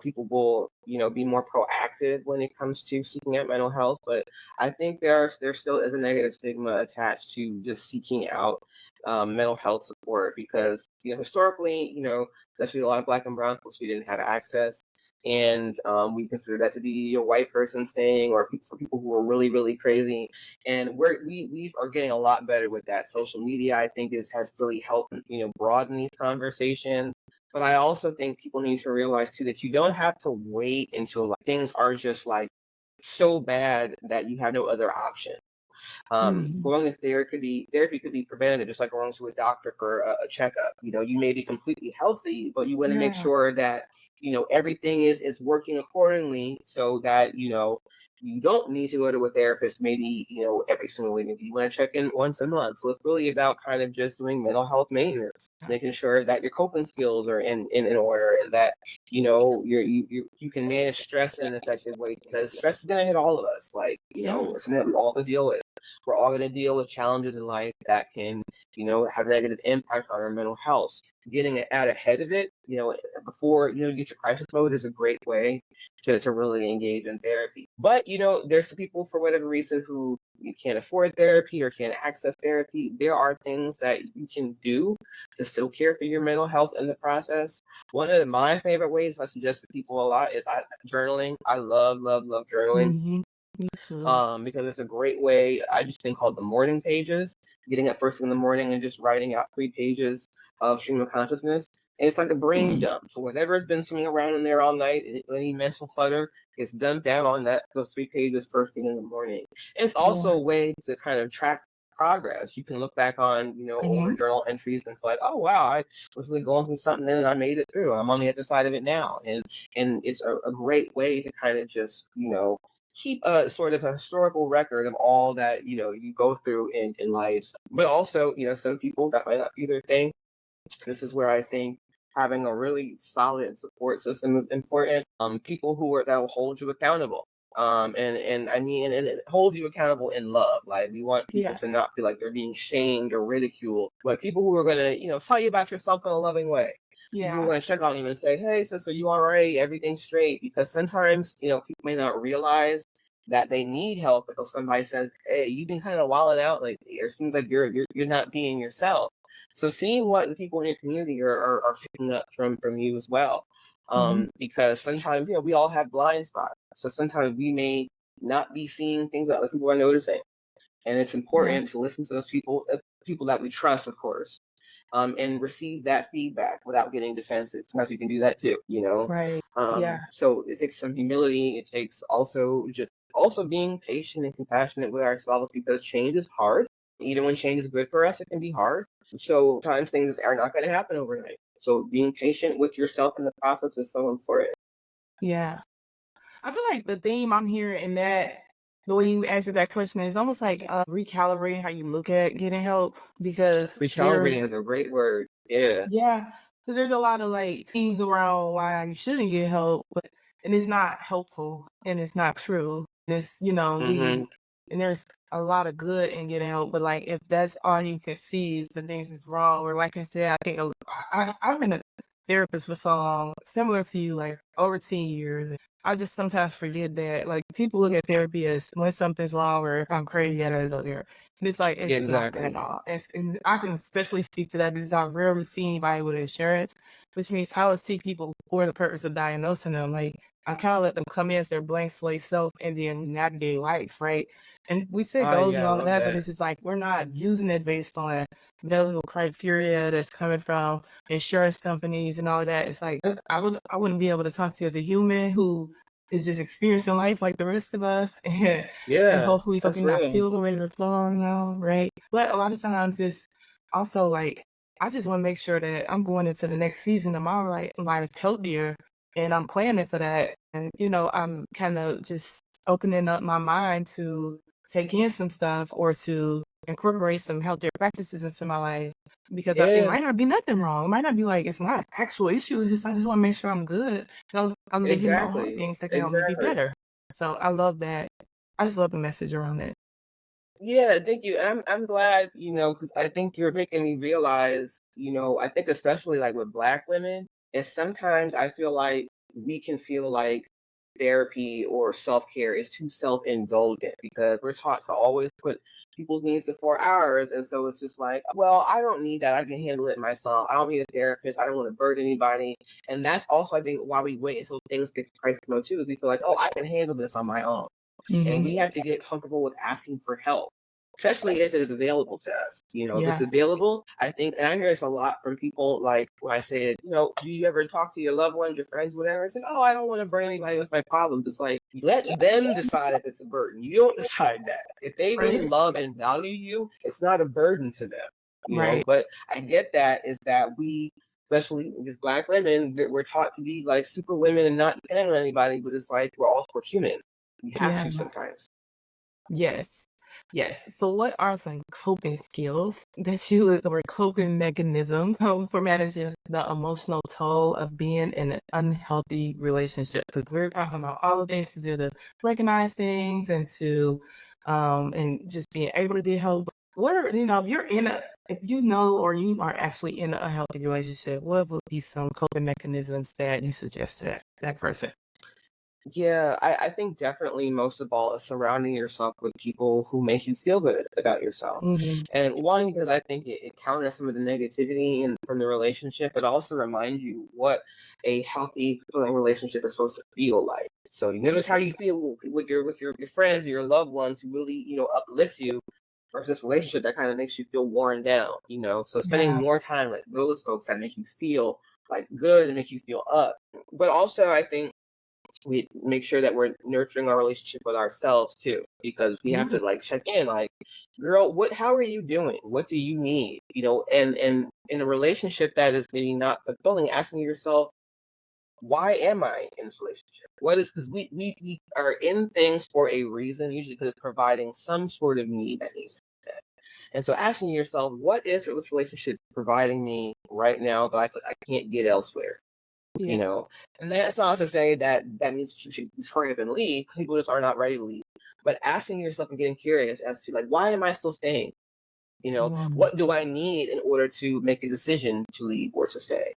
people will, be more proactive when it comes to seeking out mental health. But I think there still is a negative stigma attached to just seeking out mental health support because, historically, especially a lot of Black and brown folks, we didn't have access. And we consider that to be a white person thing, or for people who are really, really crazy. And we are getting a lot better with that. Social media, I think, has really helped broaden these conversations. But I also think people need to realize too that you don't have to wait until like, things are just like so bad that you have no other option. Mhm. Going to therapy could be preventative, just like going to a doctor for a checkup. You may be completely healthy, but you want to make Yeah. sure that everything is working accordingly, so that you don't need to go to a therapist maybe every single week. Maybe you want to check in once a month. So it's really about kind of just doing mental health maintenance, making sure that your coping skills are in order, and that you can manage stress in an effective way, because stress is gonna hit all of us. Like, Yeah. it's something that we all have to deal with. We're all going to deal with challenges in life that can, have negative impact on our mental health. Getting out ahead of it, before you get your crisis mode is a great way to really engage in therapy. But there's some people for whatever reason who you can't afford therapy or can't access therapy. There are things that you can do to still care for your mental health in the process. One of my favorite ways I suggest to people a lot is journaling. I love, love, love journaling. Mhm. Me too. Because it's a great way. I just think called the morning pages, getting up first thing in the morning and just writing out 3 pages of stream of consciousness. And it's like a brain Mhm. dump. So whatever's been swimming around in there all night, any mental clutter, gets dumped down on those 3 pages first thing in the morning. And it's also Yeah. a way to kind of track progress. You can look back on, older Mhm. journal entries and it's like, oh wow, I was really going through something and I made it through. I'm on the other side of it now. And it's a great way to kind of just, keep a sort of a historical record of all that you go through in life. But also, some people that might not be their thing. This is where I think having a really solid support system is important. People that will hold you accountable. And I mean, and hold you accountable in love. Like, we want people to Yes. not feel like they're being shamed or ridiculed. Like, people who are gonna, tell you about yourself in a loving way. People who are Yeah. gonna check on you and say, "Hey, sis, are you all right? Everything's straight." Because sometimes, people may not realize that they need help until somebody says, "Hey, you've been kind of wilding out lately. It seems like you're not being yourself." So seeing what the people in your community are picking up from you as well. Mhm. Because sometimes, we all have blind spots. So sometimes we may not be seeing things that other people are noticing. And it's Yeah. important to listen to those people that we trust, of course, and receive that feedback without getting defensive. Sometimes you can do that too. Right. Yeah. So it takes some humility. It takes also being patient and compassionate with ourselves, because change is hard. Even when change is good for us, it can be hard. So sometimes things are not going to happen overnight. So being patient with yourself in the process is so important. Yeah. I feel like the theme I'm hearing in that, the way you answered that question is almost like recalibrating how you look at getting help because Recalibrating there's is a great word. Yeah. yeah, because there's a lot of like things around why you shouldn't get help, but and it's not helpful and it's not true. And it's we Hmm. and there's a lot of good in getting help, but like if that's all you can see is the things that's wrong, or like I said, I think I've been a therapist for so long, similar to you, like over 10 years. I just sometimes forget that like people look at therapy as when something's wrong or if I'm crazy, I gotta go there. And it's like Yeah, it's not that at exactly. all. And I can especially speak to that because I rarely see anybody with insurance, which means I would see people for the purpose of diagnosing them. Like I kind of let them come in as their blank slate self and then navigate life, right? And we say goals and Yeah, I all of love that, but that. it's just like we're not using it based on available criteria that's coming from insurance companies and all of that. It's like I wouldn't be able to talk to you as a human who is just experiencing life like the rest of us and Yeah, hopefully that's fucking not real. feel the way they're flowing now, right? But a lot of times it's also, like, I just want to make sure that I'm going into the next season of my life healthier, and I'm planning for that. And I'm kind of just opening up my mind to take in some stuff or to incorporate some healthier practices into my life because it Yeah, might not be nothing wrong. It might not be like it's not an actual issue. It's just I just want to make sure I'm good. I'm making my own exactly. things that can help me be Exactly. better. So I love that. I just love the message around that. Yeah, thank you. I'm glad, 'cause I think you're making me realize, I think especially like with Black women, is sometimes I feel like we can feel like therapy or self-care is too self-indulgent because we're taught to always put people's needs before ours. And so it's just like, well, I don't need that. I can handle it myself. I don't need a therapist. I don't want to burden anybody. And that's also, I think, why we wait until things get to crisis mode too, is we feel like, oh, I can handle this on my own. And Hmm. we have to get comfortable with asking for help, especially if it is available to us. If it's Yeah. available, I think, and I hear this a lot from people like when I say, do you ever talk to your loved ones, your friends, whatever? It's like, oh, I don't want to burden anybody with my problems. It's like, let Yes. them decide if it's a burden. You don't decide that. If they really Right. love and value you, it's not a burden to them. Right. But I get that is that we, especially as Black women, that we're taught to be like super women and not dependent on anybody, but it's like we're human. We have Yeah. to sometimes. Yes. Yes. So what are some coping skills that you look or coping mechanisms for managing the emotional toll of being in an unhealthy relationship? Because we're talking about all of this to do to recognize things and to and just being able to get help. What are if you know or you are actually in a healthy relationship, what would be some coping mechanisms that you suggest to that person? Yeah, I think definitely most of all is surrounding yourself with people who make you feel good about yourself. Hmm. And one, because I think it counters some of the negativity from the relationship, but also reminds you what a healthy, fulfilling relationship is supposed to feel like. So you notice how you feel with your friends, your loved ones who really, uplift you versus this relationship that kind of makes you feel worn down. So spending Yeah. more time with those folks that make you feel like good and make you feel up. But also I think we make sure that we're nurturing our relationship with ourselves too, because we have to like check in, like, girl, how are you doing? What do you need? And in a relationship that is maybe not fulfilling, asking yourself, why am I in this relationship? What is, because we are in things for a reason, usually because it's providing some sort of need that needs to be met. And so asking yourself, what is this relationship providing me right now that I can't get elsewhere? you Yeah. know. And that's not to say that that means you should just hurry up and leave. People just are not ready to leave. But asking yourself and getting curious as to like, why am I still staying? Mm. What do I need in order to make a decision to leave or to stay?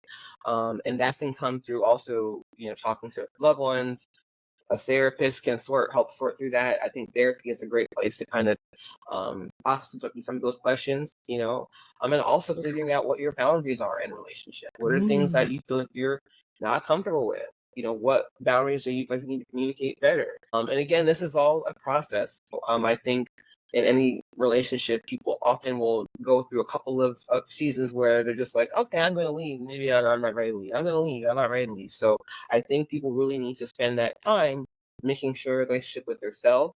And that can come through also, talking to loved ones. A therapist can help sort through that. I think therapy is a great place to kind of possibly look at some of those questions. And also figuring out what your boundaries are in a relationship. What are things Mm. that you feel like you're not comfortable with? What boundaries do you like you need to communicate better? And again, this is all a process. I think in any relationship, people often will go through a couple of seasons where they're just like, okay, I'm going to leave. Maybe I'm not ready to leave. I'm going to leave. I'm not ready to leave. So I think people really need to spend that time making sure the relationship with themselves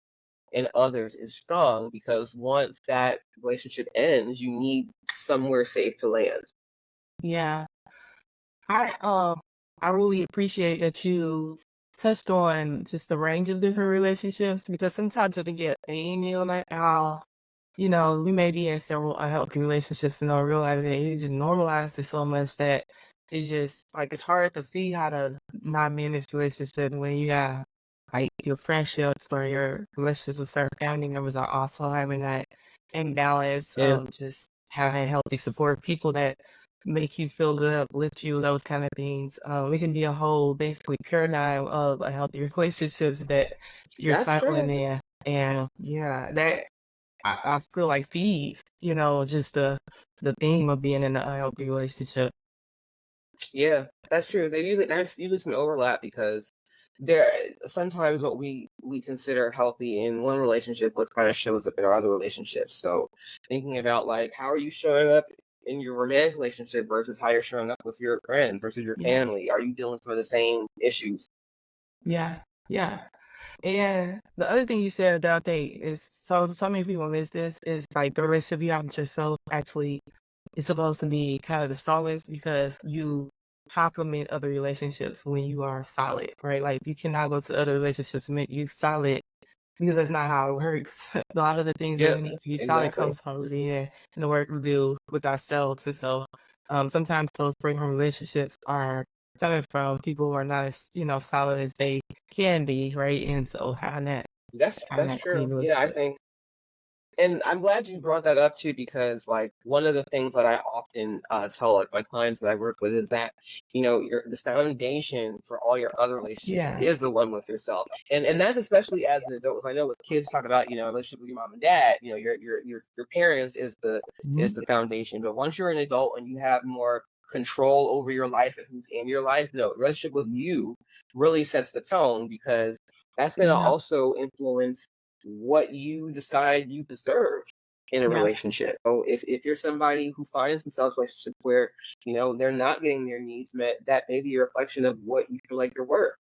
and others is strong, because once that relationship ends, you need somewhere safe to land. Yeah. I I really appreciate that you touched on just the range of different relationships because sometimes I forget and you're like, oh, we may be in several unhealthy relationships and don't realize that you just normalize it so much that it's just like it's hard to see how to not be in this relationship when you have like your friendships or your relationships with certain family members are also having that imbalance Yeah, of just having healthy support people that make you feel good, uplift you, those kind of things. We can be a whole basically paradigm of a healthy relationships that you're that's cycling true. in. And yeah, that I feel like feeds, just the theme of being in an unhealthy relationship. Yeah, that's true. There's usually some overlap because there sometimes what we consider healthy in one relationship, what kind of shows up in our other relationships. So thinking about like, how are you showing up in your romantic relationship versus how you're showing up with your friend versus your Yeah, family? Are you dealing with some of the same issues? yeah, yeah. And the other thing you said about date is so many people miss this is like the relationship you have with yourself actually it's supposed to be kind of the strongest because you complement other relationships when you are solid, right? Like you cannot go to other relationships and make you solid because that's not how it works. A lot of the things that Yeah, we need to be solid exactly. comes from within and the work we do with ourselves. And so sometimes those broken relationships are coming from people who are not as, solid as they can be, right? And so having That's that true. clean Yeah, I relationship. think. And I'm glad you brought that up too, because like one of the things that I often tell like my clients that I work with is that the foundation for all your other relationships Yeah. is the one with yourself, and that's especially as an adult. I know with kids talk about a relationship with your mom and dad, your parents is Mhm. the foundation, but once you're an adult and you have more control over your life and who's in your life, no, relationship with you really sets the tone because that's going to Yeah. also influence what you decide you deserve in a Yeah. relationship. So if you're somebody who finds themselves in a relationship where, they're not getting their needs met, that may be a reflection of what you feel like you're worth.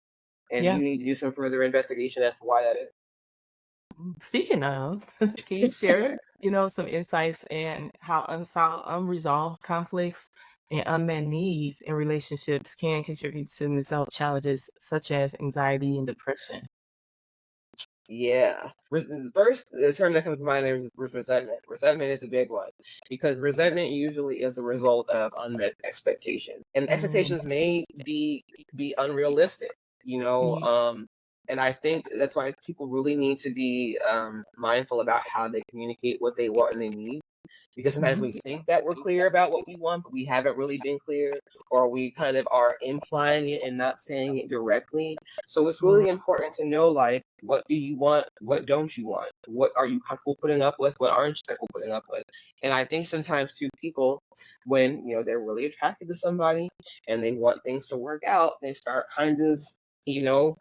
And Yeah. you need to do some further investigation as to why that Speaking of, can you is. share, some insights and how unresolved conflicts and unmet needs in relationships can contribute to mental health challenges such as anxiety and depression? Yeah. First, the term that comes to mind is resentment. Resentment is a big one because resentment usually is a result of unmet expectation, and Mm, expectations may be unrealistic. You know, mhm, um, and I think that's why people really need to be mindful about how they communicate what they want and they need because sometimes mhm, we think that we're clear about what we want, but we haven't really been clear, or we kind of are implying it and not saying it directly. So it's mm, really important to know, like, what do you want? What don't you want? What are you comfortable putting up with? What aren't you comfortable putting up with? And I think sometimes too, people, when they're really attracted to somebody and they want things to work out, they start kind of, you know,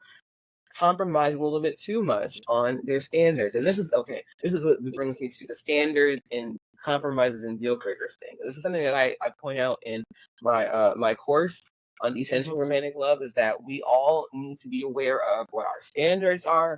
compromise a little bit too much on their standards. And this is okay. This is what brings me to the standards and compromises and deal breakers thing. This is something that I point out in my course on essential romantic love is that we all need to be aware of what our standards are,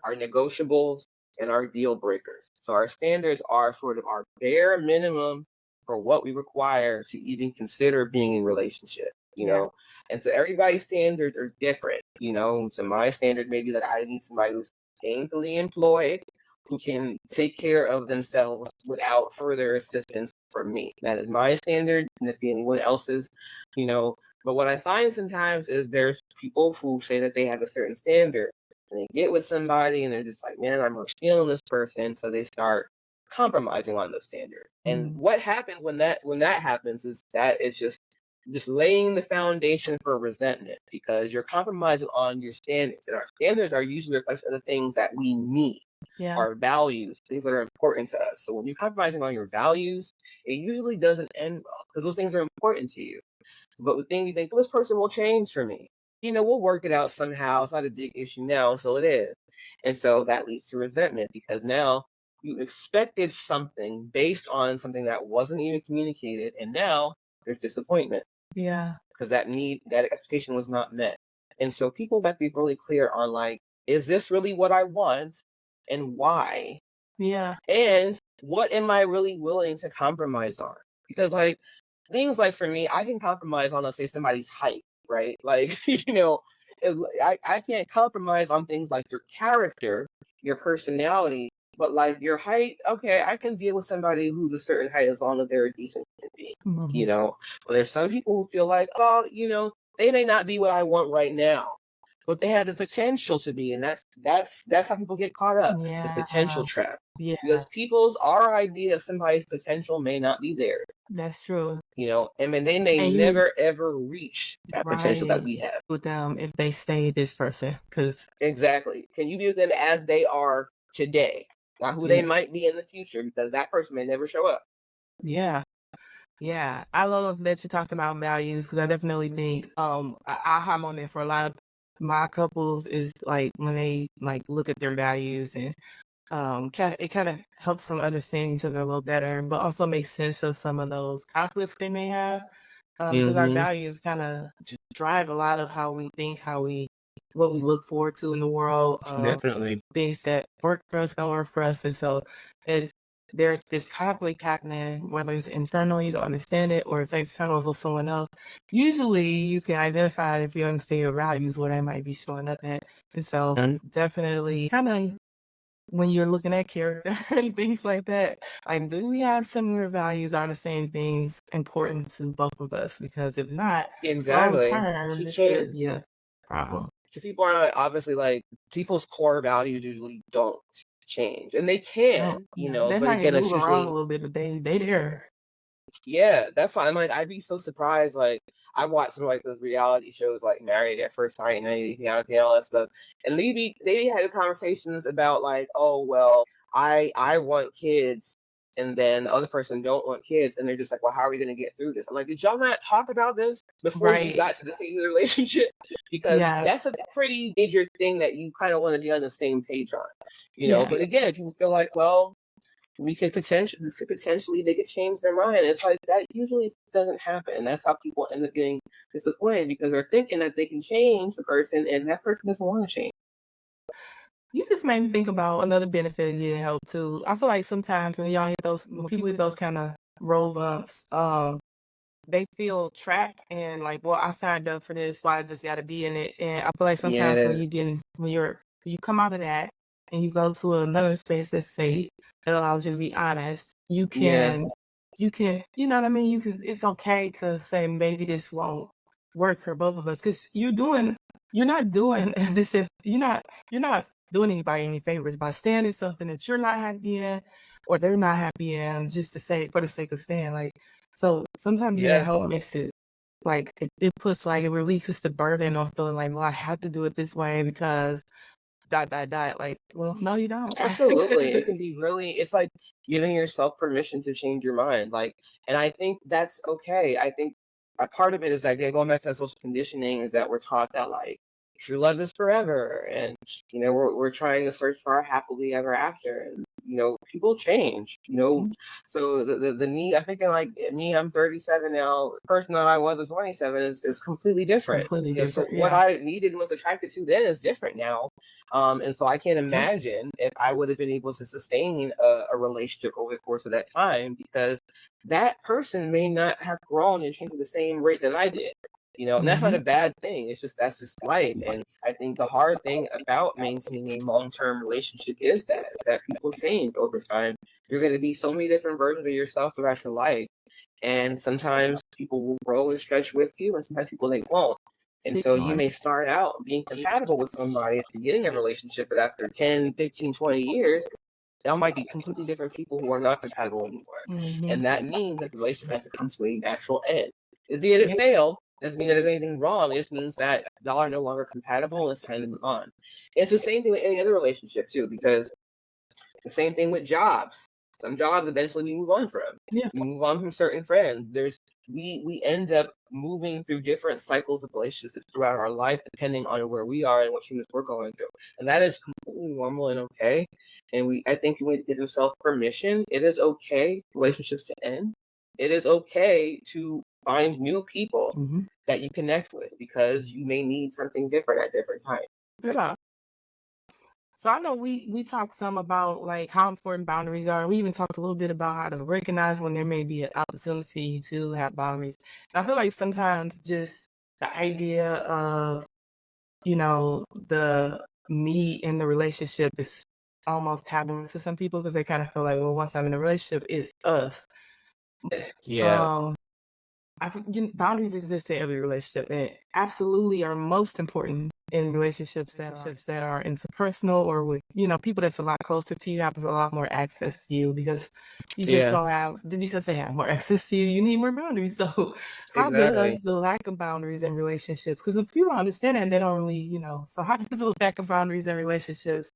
our negotiables, and our deal breakers. So our standards are sort of our bare minimum for what we require to even consider being in relationship, yeah, and so everybody's standards are different. So my standard may be that I need somebody who's gainfully employed, who can take care of themselves without further assistance from me. That is my standard, and if anyone else's, you know. But what I find sometimes is there's people who say that they have a certain standard, and they get with somebody, and they're just like, man, I'm really feeling this person, so they start compromising on those standards. And mm, what happens when that happens is that it's just laying the foundation for resentment because you're compromising on your standards. And our standards are usually a reflection of the things that we need, yeah, our values, things that are important to us. So when you're compromising on your values, it usually doesn't end well because those things are important to you. But the thing you think, well, this person will change for me. We'll work it out somehow. It's not a big issue now, so it is. And so that leads to resentment because now you expected something based on something that wasn't even communicated, and now there's disappointment yeah, because that expectation was not met. And so people have to be really clear on like, is this really what I want and why? yeah, And what am I really willing to compromise on? Because like things like for me, I can compromise on let's say somebody's height, right? Like, I can't compromise on things like your character, your personality, but like your height, okay, I can deal with somebody who's a certain height as long as they're a decent human being, you mhm, know. But there's some people who feel like, oh, they may not be what I want right now, but they have the potential to be, and that's how people get caught up, the potential yeah, trap. Because yeah, our idea of somebody's potential may not be there, that's true. and then they may And you never ever reach that potential that right we have. with them if they stay this person, because Exactly. Can you be with them as they are today, not who they yeah, might be in the future, because that person may never show up. yeah. Yeah, I love that you're talking about values because I definitely think I have on it for a lot of my couples is like when they like look at their values and it kind of helps them understand each other a little better, but also makes sense of some of those conflicts they may have because our Hmm. values kind of drive a lot of how we think, what we look forward to in the world, Definitely. things that work for us don't work for us, and so it. there's this conflict happening, whether it's internal, you don't understand it, or it's external with someone else. Usually, you can identify if you understand your values where they might be showing up at. And so, And definitely, kind of when you're looking at character and things like that, like, do we have similar values? Are the same things important to both of us? Because if not, long exactly. term, You this can't. could be a problem. So people are not obviously like people's core values usually don't change, and they No, can, yeah, they but might again, it's move around a usually little bit, but they there. yeah, that's fine. Like I'd be so surprised. Like I watch some like those reality shows like Married at First Sight and and all that stuff, and they had conversations about like, oh well, I want kids, and then the other person don't want kids, and they're just like, well, how are we gonna get through this? I'm like, did y'all not talk about this before you Right. got to the stage of the relationship? Because Yeah. that's a pretty major thing that you kind of want to be on the same page on, Yeah. But again, people feel like, well, this could potentially they could change their mind. It's like that usually doesn't happen. That's how people end up getting disappointed because they're thinking that they can change the person and that person doesn't want to change. You just made me think about another benefit of getting help too. I feel like sometimes when people hit those kind of road bumps, they feel trapped and like, well, I signed up for this, so I just got to be in it. And I feel like sometimes Yeah, when you come out of that and you go to another space that's safe, that allows you to be honest, yeah, you know what I mean? It's okay to say maybe this won't work for both of us because you're not doing this if you're not doing anybody any favors by staying in something that you're not happy in or they're not happy in just to say for the sake of staying. Like, so sometimes getting yeah. help makes it like it puts like it releases the burden of feeling like, well, I have to do it this way because dot dot dot. Like, well, no, you don't. Absolutely. It can be really, it's like giving yourself permission to change your mind. Like, and I think that's okay. I think a part of it is like going back to that social conditioning is that we're taught that like true love is forever. And, we're trying to search for our happily ever after. And, people change, So the need, I'm thinking like me, I'm 37 now. The person that I was at 27 is completely different. Completely So different. what Yeah. I needed and was attracted to then is different now. And so I can't Yep. imagine if I would have been able to sustain a relationship over the course of that time because that person may not have grown and changed at the same rate that I did. And that's not Hmm. a bad thing. It's just that's just life. And I think the hard thing about maintaining a long-term relationship is that people change over time. You're going to be so many different versions of yourself throughout your life. And sometimes people will grow and stretch with you, and sometimes people they won't. And so you may start out being compatible with somebody at the beginning of a relationship, but after 10, 15, 20 years, there might be completely different people who are not compatible anymore. Hmm. And that means that the relationship has to come to a natural end. It means it Yep. failed. Doesn't mean that there's anything wrong. It just means that y'all are no longer compatible and it's time to move on. It's the same thing with any other relationship too, because the same thing with jobs. Some jobs eventually we move on from. Yeah. We move on from certain friends. We end up moving through different cycles of relationships throughout our life, depending on where we are and what units we're going through. And that is completely normal and okay. And I think we need to give yourself permission. It is okay for relationships to end. It is okay to find new people Hmm. that you connect with because you may need something different at different times. Yeah. So I know we talked some about like how important boundaries are. We even talked a little bit about how to recognize when there may be an opportunity to have boundaries. And I feel like sometimes just the idea of, the me in the relationship is almost taboo to some people because they kind of feel like, well, once I'm in a relationship, it's us. Yeah. Um, I think boundaries exist in every relationship and absolutely are most important in relationships that are interpersonal or with, people that's a lot closer to you have a lot more access to you because you just Yeah. don't have, because they have more access to you, you need more boundaries. So how Exactly. does the lack of boundaries in relationships, because if people don't understand that, they don't really, so how does the lack of boundaries in relationships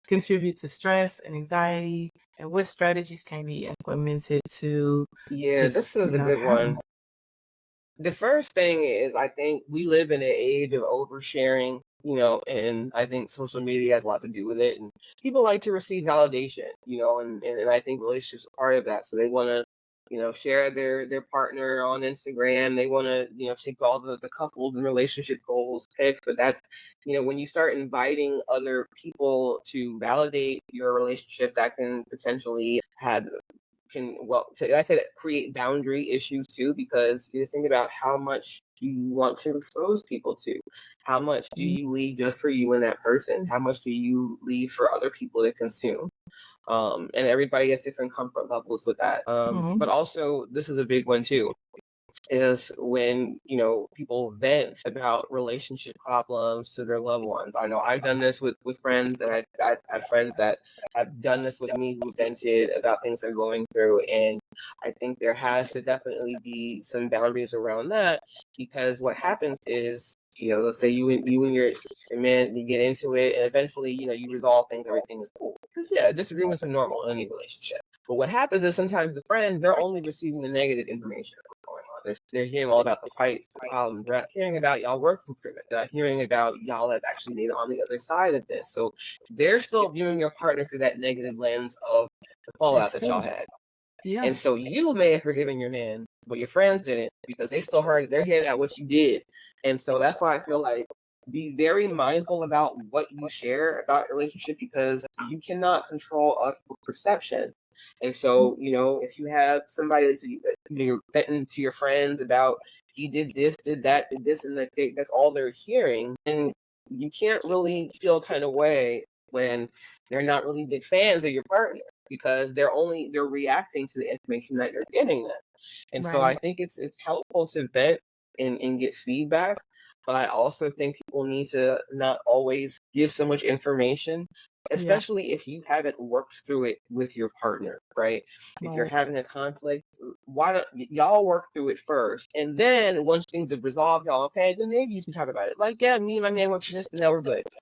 contribute to stress and anxiety and what strategies can be implemented to Yeah, just, this is a good have one. The first thing is I think we live in an age of oversharing, and I think social media has a lot to do with it. And people like to receive validation, and I think relationships are part of that. So they want to share their partner on Instagram. They want to, take all the couples and relationship goals pics, but that's, when you start inviting other people to validate your relationship, that can potentially I said create boundary issues too, because you think about how much you want to expose people to, how much do you leave just for you and that person, how much do you leave for other people to consume. And everybody has different comfort levels with that. But also, this is a big one too, is when people vent about relationship problems to their loved ones. I know I've done this with friends, and I have friends that have done this with me, who vented about things they're going through. And I think there has to definitely be some boundaries around that, because what happens is, let's say you and your man, you get into it, and eventually, you resolve things, everything is cool. Because disagreements are normal in any relationship. But what happens is sometimes the friends, they're only receiving the negative information going on. They're hearing all about the fights, the problems. They're not hearing about y'all working through it. They're not hearing about y'all have actually made it on the other side of this. So they're still viewing your partner through that negative lens of the fallout that y'all had. Yeah. And so you may have forgiven your man, but your friends didn't, because they're hearing at what you did. And so that's why I feel like, be very mindful about what you share about your relationship, because you cannot control other people's perception. And so, if you have somebody that you're venting to your friends about, he did this, did that, did this, and that's all they're hearing, and you can't really feel kind of way when they're not really big fans of your partner, because they're reacting to the information that you're getting them. And so I think it's helpful to vent and get feedback, but I also think people need to not always give so much information, especially if you haven't worked through it with your partner, right? If you're having a conflict, why don't y'all work through it first? And then once things have resolved, y'all, okay, then maybe you can talk about it. Like, yeah, me and my man went through this, and now we're good. But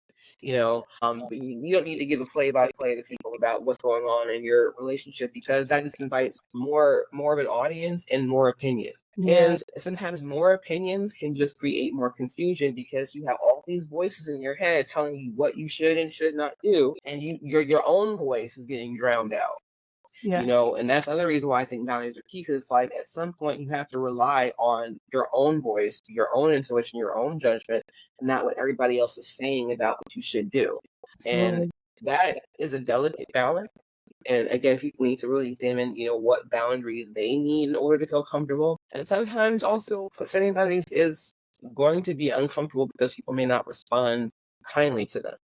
you don't need to give a play-by-play to people about what's going on in your relationship, because that just invites more of an audience and more opinions. And sometimes more opinions can just create more confusion, because you have all these voices in your head telling you what you should and should not do, and your own voice is getting drowned out. And that's another reason why I think boundaries are key, because it's like, at some point you have to rely on your own voice, your own intuition, your own judgment, and not what everybody else is saying about what you should do. And that is a delicate balance. And again, people need to really examine, what boundaries they need in order to feel comfortable. And sometimes also setting boundaries is going to be uncomfortable, because people may not respond kindly to them.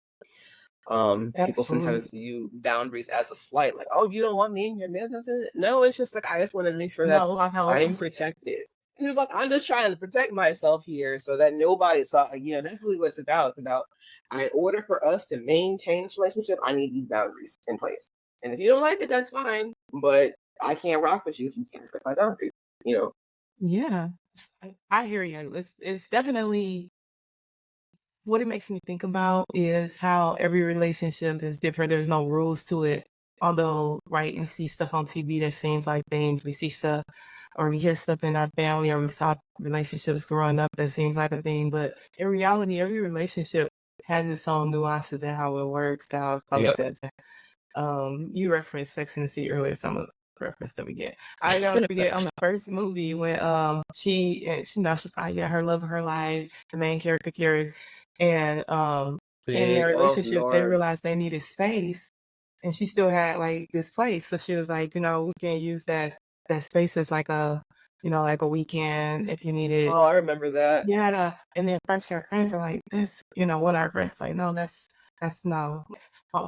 People sometimes view boundaries as a slight, like, oh, you don't want me in your business? No, it's just like, I just want to make sure that I'm protected. It's like, I'm just trying to protect myself here, so that nobody saw. That's really what it's about. It's about, in order for us to maintain this relationship, I need these boundaries in place. And if you don't like it, that's fine. But I can't rock with you if you can't respect my boundaries. Yeah, I hear you. It's definitely, what it makes me think about is how every relationship is different. There's no rules to it. Although, right, we see stuff on TV that seems like things. We see stuff, or we hear stuff in our family, or we saw relationships growing up that seems like a thing. But in reality, every relationship has its own nuances and how it works, how it functions. You referenced Sex and the City earlier, some of the reference that we get. I don't forget on the first movie when she probably got her love of her life, the main character Carrie, and in their relationship they realized they needed space, and she still had like this place, so she was like, we can use that space as like a like a weekend if you need it. Oh, I remember that. Yeah, and then first her friends are like, this, one of our friends like, no, that's no.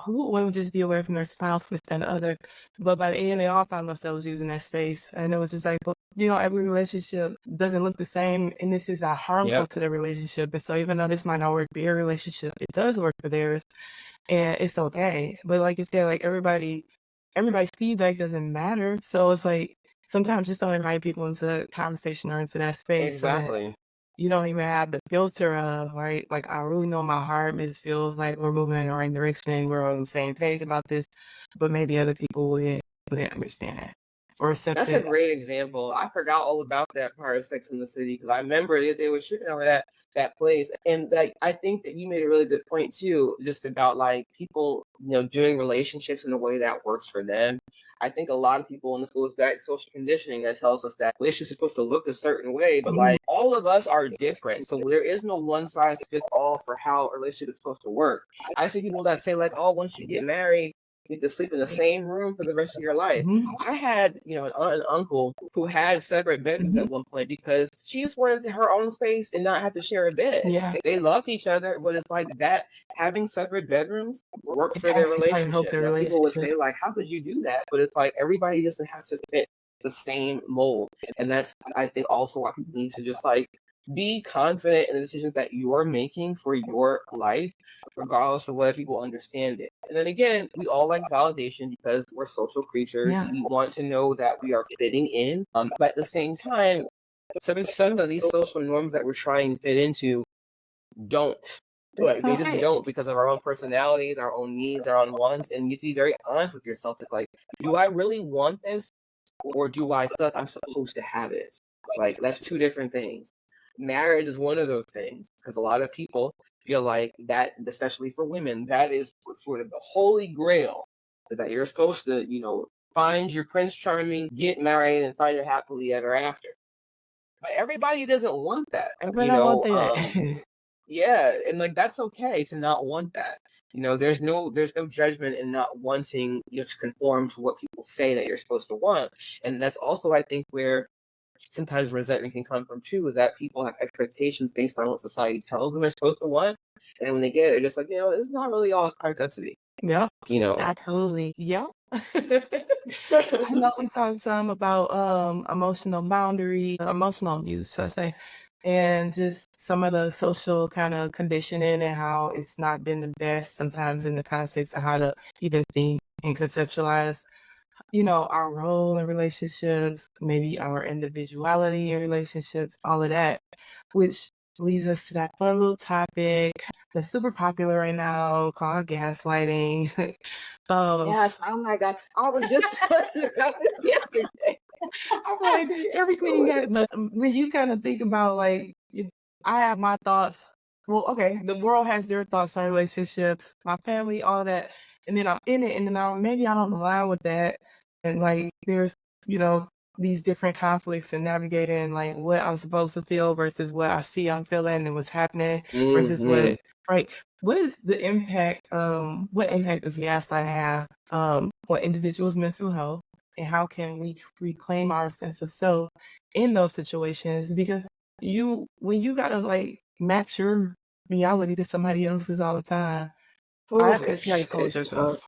Who would just be away from their spouse, this and the other? But by the end, they all found themselves using that space, and it was just like, every relationship doesn't look the same, and this is harmful to the relationship. And so, even though this might not work for your relationship, it does work for theirs, and it's okay. But like you said, like everybody's feedback doesn't matter, so it's like sometimes just don't invite people into the conversation or into that space. Exactly. So you don't even have the filter of, right, like, I really know my heart feels like we're moving in the right direction and we're on the same page about this, but maybe other people wouldn't understand that. or That's a accepted. great example. I forgot all about that part of Sex in the City because I remember they were shooting over that place, and like I think that you made a really good point too, just about like people, doing relationships in a way that works for them. I think a lot of people, and this goes back to social conditioning, that tells us that relationships supposed to look a certain way, but Mhm. like all of us are different, so there is no one size fits all for how a relationship is supposed to work. I see people that say like, oh, once you get married, you get to sleep in the same room for the rest of your life. Mhm. I had, an aunt and uncle who had separate bedrooms Mhm. at one point because she just wanted her own space and not have to share a bed. Yeah, They loved each other, but it's like that having separate bedrooms worked it for their actually probably helped relationship. their Now people would relationship. say like, how could you do that? But it's like everybody doesn't have to fit the same mold. And that's, I think, also why people need to just like be confident in the decisions that you're making for your life, regardless of whether people understand it. And then again, we all like validation because we're social creatures. Yeah, We want to know that we are fitting in. But at the same time, some of these social norms that we're trying to fit into don't. it's Like they just okay. don't because of our own personalities, our own needs, our own wants. And you have to be very honest with yourself. It's like, do I really want this? Or do I feel like I'm supposed to have it? Like that's two different things. Marriage is one of those things because a lot of people feel like that, especially for women, that is sort of the holy grail that you're supposed to, find your Prince Charming, get married, and find your happily ever after. But everybody doesn't want that, But I want that. yeah, and like that's okay to not want that. There's no judgment in not wanting to conform to what people say that you're supposed to want. And that's also I think where sometimes resentment can come from too, is that people have expectations based on what society tells them they're supposed to want. And when they get it, they're just like, it's not really all cracked up to be. Yep, You know. I totally yep. I know we talked some about emotional boundary, emotional abuse, should I say, and just some of the social kind of conditioning and how it's not been the best sometimes in the context of how to even think and conceptualize, our role in relationships, maybe our individuality in relationships, all of that, which leads us to that fun little topic that's super popular right now called gaslighting. um, Yes, oh my God. I was just talking about this yesterday. I'm like, everything that when you kind of think about like, I have my thoughts. Well, okay, the world has their thoughts on relationships, my family, all that, and then I'm in it, and then maybe I don't align with that, and like there's you know these different conflicts and navigating like what I'm supposed to feel versus what I see I'm feeling and what's happening versus Mm-hmm. what right. What is the impact? What impact does gaslighting have on individuals' mental health? And how can we reclaim our sense of self in those situations? Because when you gotta like match your reality to somebody else's all the time, I Oh, have to see how you cope with it's tough. yourself.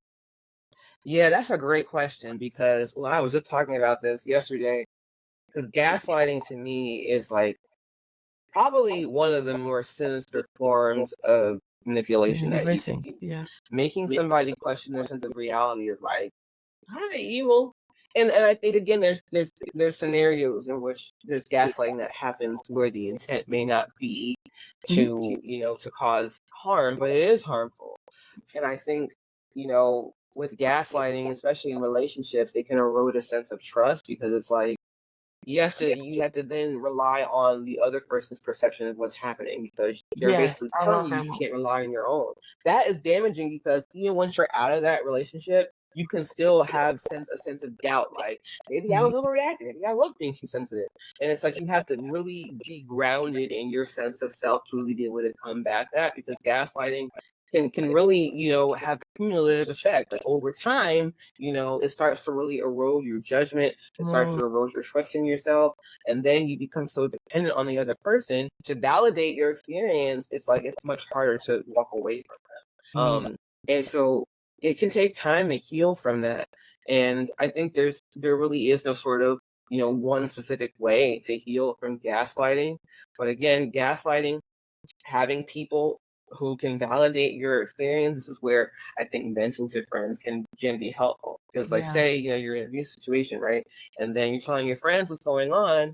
Yeah, that's a great question because I was just talking about this yesterday. Because gaslighting to me is like probably one of the more sinister forms of manipulation that you can Manipulation. use. Yeah. Making somebody question their sense of reality is like, hi, evil. And I think again, there's scenarios in which there's gaslighting that happens where the intent may not be Mhm. to cause harm, but it is harmful. And I think, with gaslighting, especially in relationships, they can erode a sense of trust because it's like you have to then rely on the other person's perception of what's happening because they're Yes, basically I telling love you that you one. can't rely on your own. That is damaging because even once you're out of that relationship, you can still have a sense of doubt, like maybe I Mhm. was overreacting, maybe I was being too sensitive. And it's like you have to really be grounded in your sense of self to really be able to combat that because gaslighting can really, have cumulative effect. Like over time, it starts to really erode your judgment. It starts Mm, to erode your trust in yourself. And then you become so dependent on the other person to validate your experience. It's like it's much harder to walk away from that. yeah. And so it can take time to heal from that. And I think there really is no sort of, one specific way to heal from gaslighting. But again, gaslighting, having people who can validate your experience, this is where I think venting to friends can be helpful. Because like Yeah. say, you're in a abuse situation, right? And then you're telling your friends what's going on,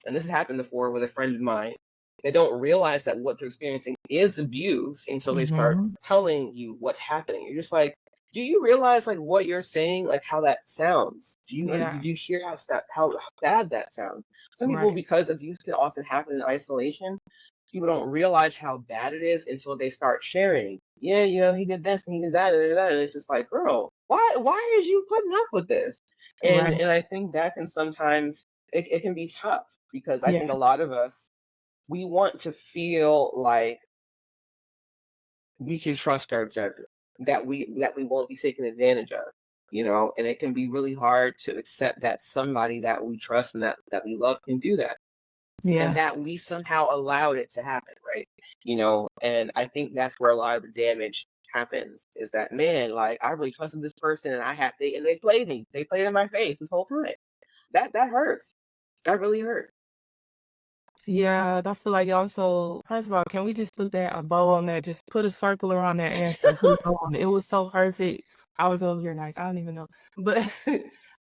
and this has happened before with a friend of mine. They don't realize that what they're experiencing is abuse until they start Mhm. telling you what's happening. You're just like, do you realize like what you're saying, like how that sounds? Yeah, Did you hear how bad that sounds? Some people, right, because abuse can often happen in isolation, people don't realize how bad it is until they start sharing. Yeah, he did this and he did that and that, and it's just like, girl, why is you putting up with this? right. And I think that can sometimes it can be tough because I Yeah, think a lot of us we want to feel like we can trust our judgment, that we won't be taken advantage of, and it can be really hard to accept that somebody that we trust and that we love can do that, and yeah, that we somehow allowed it to happen, right? And I think that's where a lot of the damage happens, is that, man, like, I really trusted this person and they played me. They played in my face this whole time. That hurts. That really hurts. yeah. I feel like also, first of all, can we just put that a bow on that? Just put a circle around that answer and put a bow on it. It was so perfect. I was over here like, I don't even know, but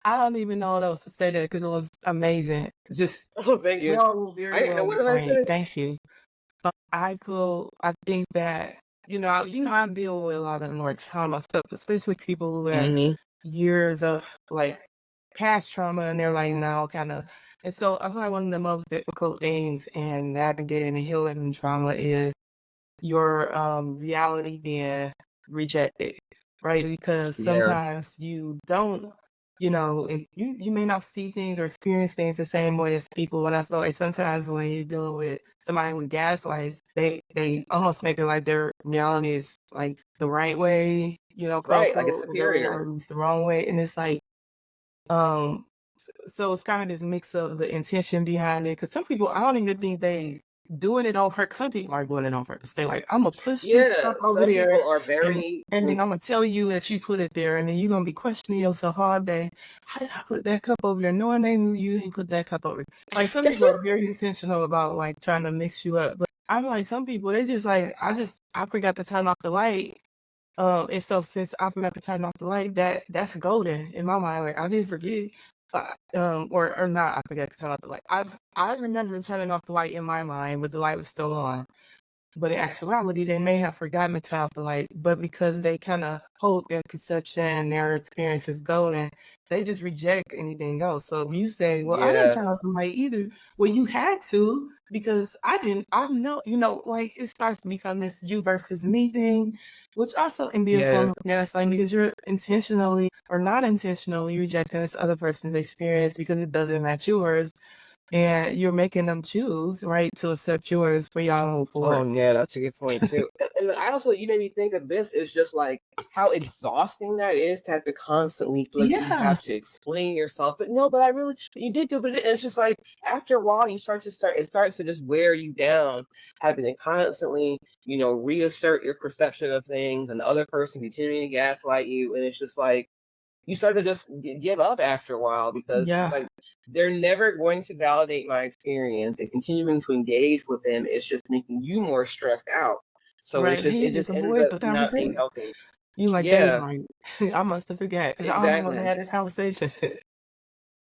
I don't even know what else to say that because it was amazing. Just Oh, thank you. well, very well What did I explained. say? Thank you. I think that, I deal with a lot of more trauma stuff, especially with people who have Hmm. years of like past trauma and they're like now kind of, and so I feel like one of the most difficult things in navigating and healing trauma is your reality being rejected, right? Because Yeah. sometimes you don't, and you may not see things or experience things the same way as people. And I feel like sometimes when you're dealing with somebody who gaslights, they almost make it like their reality is like the right way, quote Right, like it's unquote, and their superior. reality is the wrong way. And it's like, um, so it's kind of this mix of the intention behind it. Because some people, I don't even think they doing it on purpose. Some people are doing it on purpose. They like, I'm gonna push this Yeah, stuff over some there, people are and very and then I'm gonna tell you that you put it there, and then you're gonna be questioning yourself all day. How did I put that cup over there, knowing they knew you didn't put that cup over there? Like some people are very intentional about like trying to mix you up, but I'm like some people they just like I forgot to turn off the light, and so since I forgot to turn off the light, that's golden in my mind. Like I didn't forget, or not. I forgot to turn off the light. I remember turning off the light in my mind, but the light was still on. But in actuality, they may have forgotten to turn off the light, but because they kind of hold their perception, their experiences going, they just reject anything else. So if you say, "Well, I didn't yeah, turn off the light either," well, you had to because I didn't. I know, like it starts to become this you versus me thing, which also can be a form yeah, of gaslighting because you're intentionally or not intentionally rejecting this other person's experience because it doesn't match yours, and you're making them choose, right, to accept yours for y'all to move forward. oh yeah, that's a good point too. And I also, you made me think of this, is just like how exhausting that is to have to constantly feel like you Yeah, have to explain yourself. But no, but I really, you did do, but it's just like after a while, it starts to just wear you down, having to constantly, reassert your perception of things, and the other person continuing to gaslight you, and it's just like you start to just give up after a while because it's yeah, like they're never going to validate my experience, and continuing to engage with them is just making you more stressed out. So right. Then it you just just ends avoid up the not being conversation. healthy. You like, that is Yeah, right. I must have forgot because I don't know to exactly. have this conversation.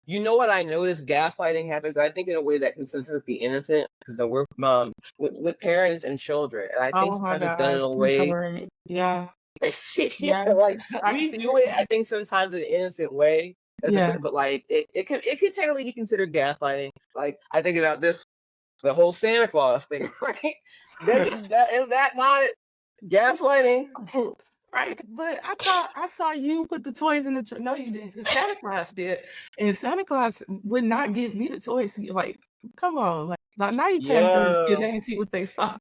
You know what I noticed gaslighting happens, I think, in a way that can sometimes be innocent, because we're with parents and children, and I think Oh my sometimes it's done in gosh, a I'm way. sorry. Yeah, Yeah, yeah, like I can we see do it, I it. think sometimes in an innocent way, Yeah, but like it can technically be considered gaslighting. Like I think about this, the whole Santa Claus thing, right? Is that not gaslighting? right. But I thought I saw you put the toys in the tree. No, you didn't. 'Cause Santa Claus did, and Santa Claus would not give me the toys. Like, come on, like now you trying to tell me kids Yeah. they ain't see what they saw.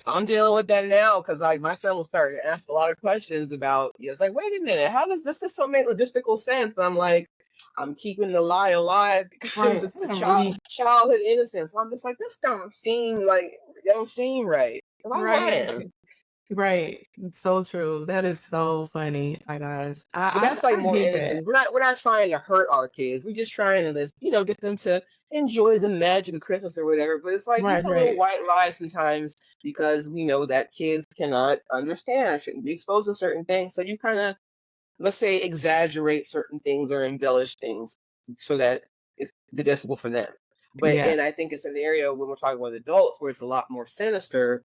I'm dealing with that now because like my son will start to ask a lot of questions about. It's like, wait a minute, how does this still make logistical sense? And I'm like, I'm keeping the lie alive because Right. it's the Really. childhood innocence. I'm just like, this don't seem right. Am I Right. lying? Right. It's so true. That is so funny. My gosh. But I that's like I more get that. innocent. We're not trying to hurt our kids. We're just trying to get them to enjoy the magic of Christmas or whatever. But it's like these Right, are little right. white lies sometimes because we know that kids cannot understand, shouldn't be exposed to certain things. So you kind of, let's say, exaggerate certain things or embellish things so that it's digestible for them. But Yeah. and I think it's an area when we're talking with adults where it's a lot more sinister,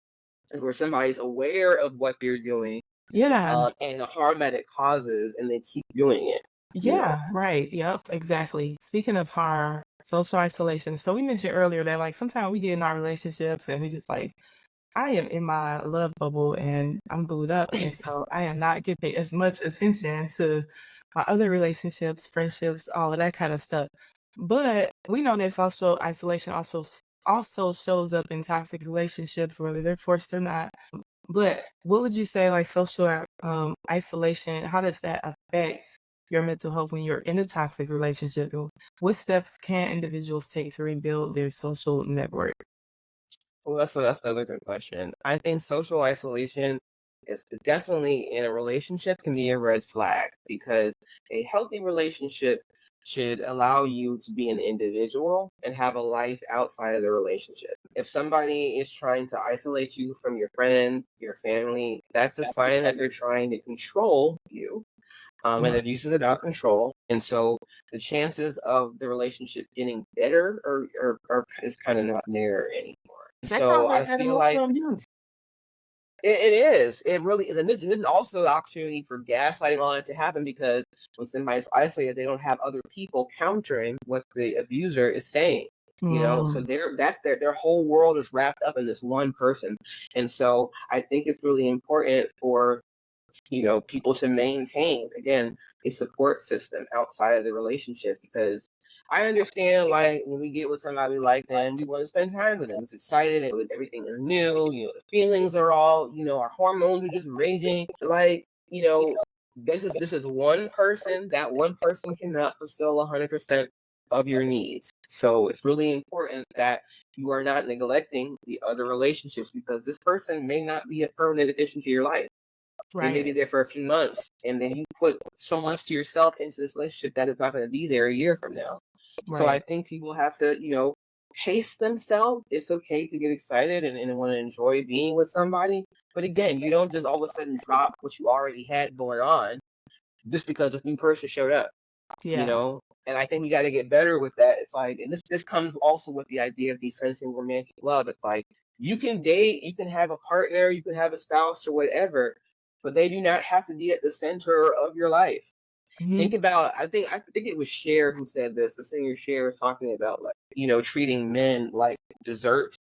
and where somebody's aware of what they're doing, Yeah. and the harm that it causes, and they keep doing it. Yeah, right. Yep, exactly. Speaking of harm, social isolation. So we mentioned earlier that like sometimes we get in our relationships and we just like I am in my love bubble and I'm booed up. And so I am not giving as much attention to my other relationships, friendships, all of that kind of stuff. But we know that social isolation also shows up in toxic relationships, whether they're forced or not. But what would you say, like social isolation, how does that affect your mental health when you're in a toxic relationship? Or what steps can individuals take to rebuild their social network? Well, that's another good question. I think social isolation is definitely in a relationship can be a red flag, because a healthy relationship should allow you to be an individual and have a life outside of the relationship. If somebody is trying to isolate you from your friends, your family, that's a sign that they're trying to control you. And Yeah. abuse is about control. And so the chances of the relationship getting better are is kind of not there anymore. That So sounds like I that feel like emotional abuse. it is. It really is. And this is also the opportunity for gaslighting all that to happen, because when somebody's isolated, they don't have other people countering what the abuser is saying. So Mm, their whole world is wrapped up in this one person. And so I think it's really important for people to maintain, again, a support system outside of the relationship, because I understand, like, when we get with somebody like them, we want to spend time with them. It's excited, and everything is new, the feelings are all, our hormones are just raging. Like, this is one person. That one person cannot fulfill 100% of your needs. So it's really important that you are not neglecting the other relationships, because this person may not be a permanent addition to your life. They may right. be there for a few months, and then you put so much to yourself into this relationship that is not going to be there a year from now. So I Right. think people have to, pace themselves. It's okay to get excited and want to enjoy being with somebody. But again, you don't just all of a sudden drop what you already had going on just because a new person showed up, you Yeah. know? And I think we got to get better with that. It's like, and this comes also with the idea of decentering romantic love. It's like, you can date, you can have a partner, you can have a spouse or whatever, but they do not have to be at the center of your life. Hmm. Think about, I think it was Cher who said this. The singer Cher was talking about, like, treating men like dessert.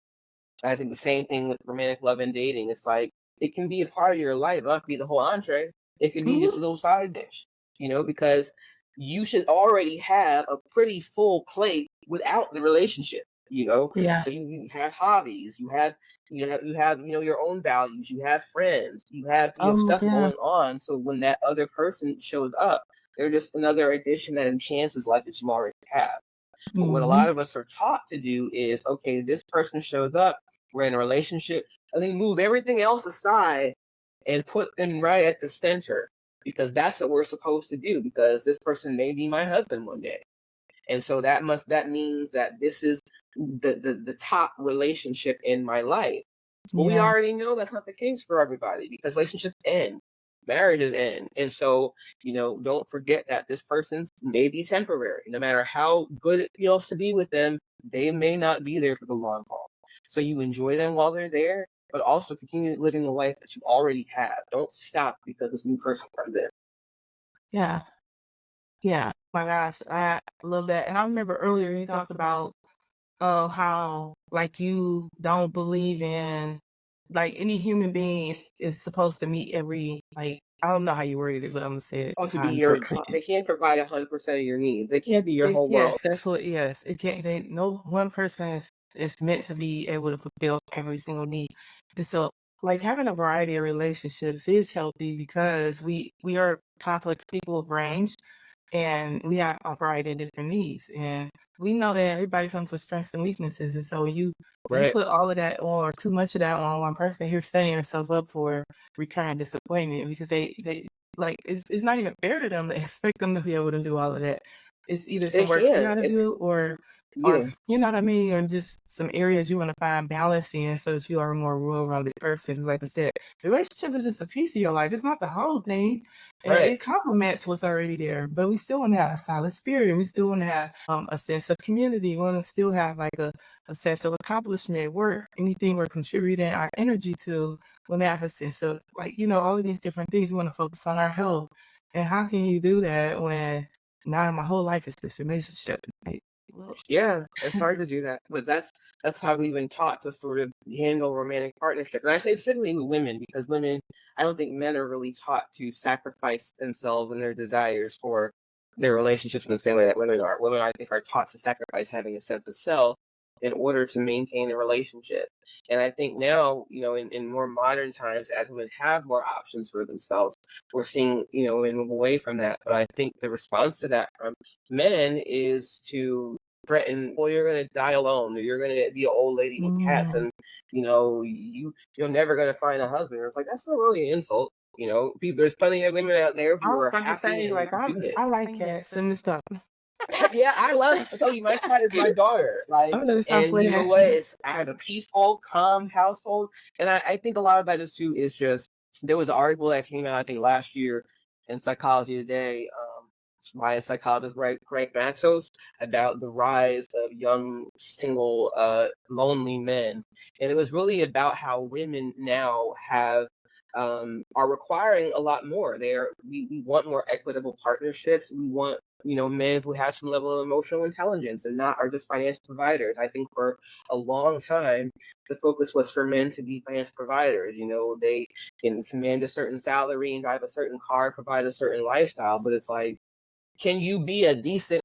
I think the same thing with romantic love and dating. It's like, it can be a part of your life, not be the whole entree. It can be just a Hmm. little side dish, because you should already have a pretty full plate without the relationship, Yeah. So you have hobbies, you have your own values, you have friends, you have Oh, stuff yeah. going on. So when that other person shows up, they're just another addition that enhances life that you already have. But what a Hmm. lot of us are taught to do is, okay, this person shows up, we're in a relationship, and then move everything else aside and put them right at the center, because that's what we're supposed to do, because this person may be my husband one day. And so that means that this is the top relationship in my life. But we Yeah. already know that's not the case for everybody, because relationships end, marriages end. And so, don't forget that this person's may be temporary. No matter how good it feels to be with them, they may not be there for the long haul. So you enjoy them while they're there, but also continue living the life that you already have. Don't stop because this new person comes in. Yeah. Yeah. My gosh, I love that. And I remember earlier you talked about how like you don't believe in like any human being is supposed to meet every like I don't know how you worded it, but I'm gonna say it Oh, to how I be your, interpret it. they can't provide 100% of your needs. They can't be your whole Yes, world. that's what yes. It can't they no one person is meant to be able to fulfill every single need. And so like having a variety of relationships is healthy because we are complex people of range and we have a variety of different needs. And we know that everybody comes with strengths and weaknesses. And so you Right. put all of that on or too much of that on one person, you're setting yourself up for recurrent disappointment because they like it's not even fair to them to expect them to be able to do all of that. It's either some It work you can. gotta It's do or or Yeah, you know what I mean, or just some areas you want to find balance in so that you are a more well-rounded person. Like I said, the relationship is just a piece of your life. It's not the whole thing. And right. it complements what's already there. But we still want to have a solid spirit. We still want to have a sense of community. We want to still have like a sense of accomplishment, work, anything we're contributing our energy to. We want to have a sense of like, all of these different things. We want to focus on our health. And how can you do that when now my whole life is this relationship? Like, well, Yeah, it's hard to do that, but that's how we've been taught to sort of handle romantic partnership. And I say specifically with women because women, I don't think men are really taught to sacrifice themselves and their desires for their relationships in the same way that women are. Women, I think, are taught to sacrifice having a sense of self in order to maintain a relationship. And I think now, in more modern times, as women have more options for themselves, we're seeing, women move away from that. But I think the response to that from men is to threaten, well, you're gonna die alone, or you're gonna be an old lady with cats, mm, and you're never gonna find a husband. It's like that's not really an insult. People, there's plenty of women out there I who was are about to happy say, and like, do it. I like cats and stuff. Yeah, I tell you, my cat is my daughter. Like, I'm gonna stop and you know playing. what? I have a peaceful, calm household, and I think a lot of that is too is just there was an article that came out I think last year in Psychology Today, by a psychologist, Greg Matos, about the rise of young, single, lonely men, and it was really about how women now have are requiring a lot more. We want more equitable partnerships. We want men who have some level of emotional intelligence and not are just financial providers. I think for a long time, the focus was for men to be financial providers. They can command a certain salary and drive a certain car, provide a certain lifestyle, but it's like, can you be a decent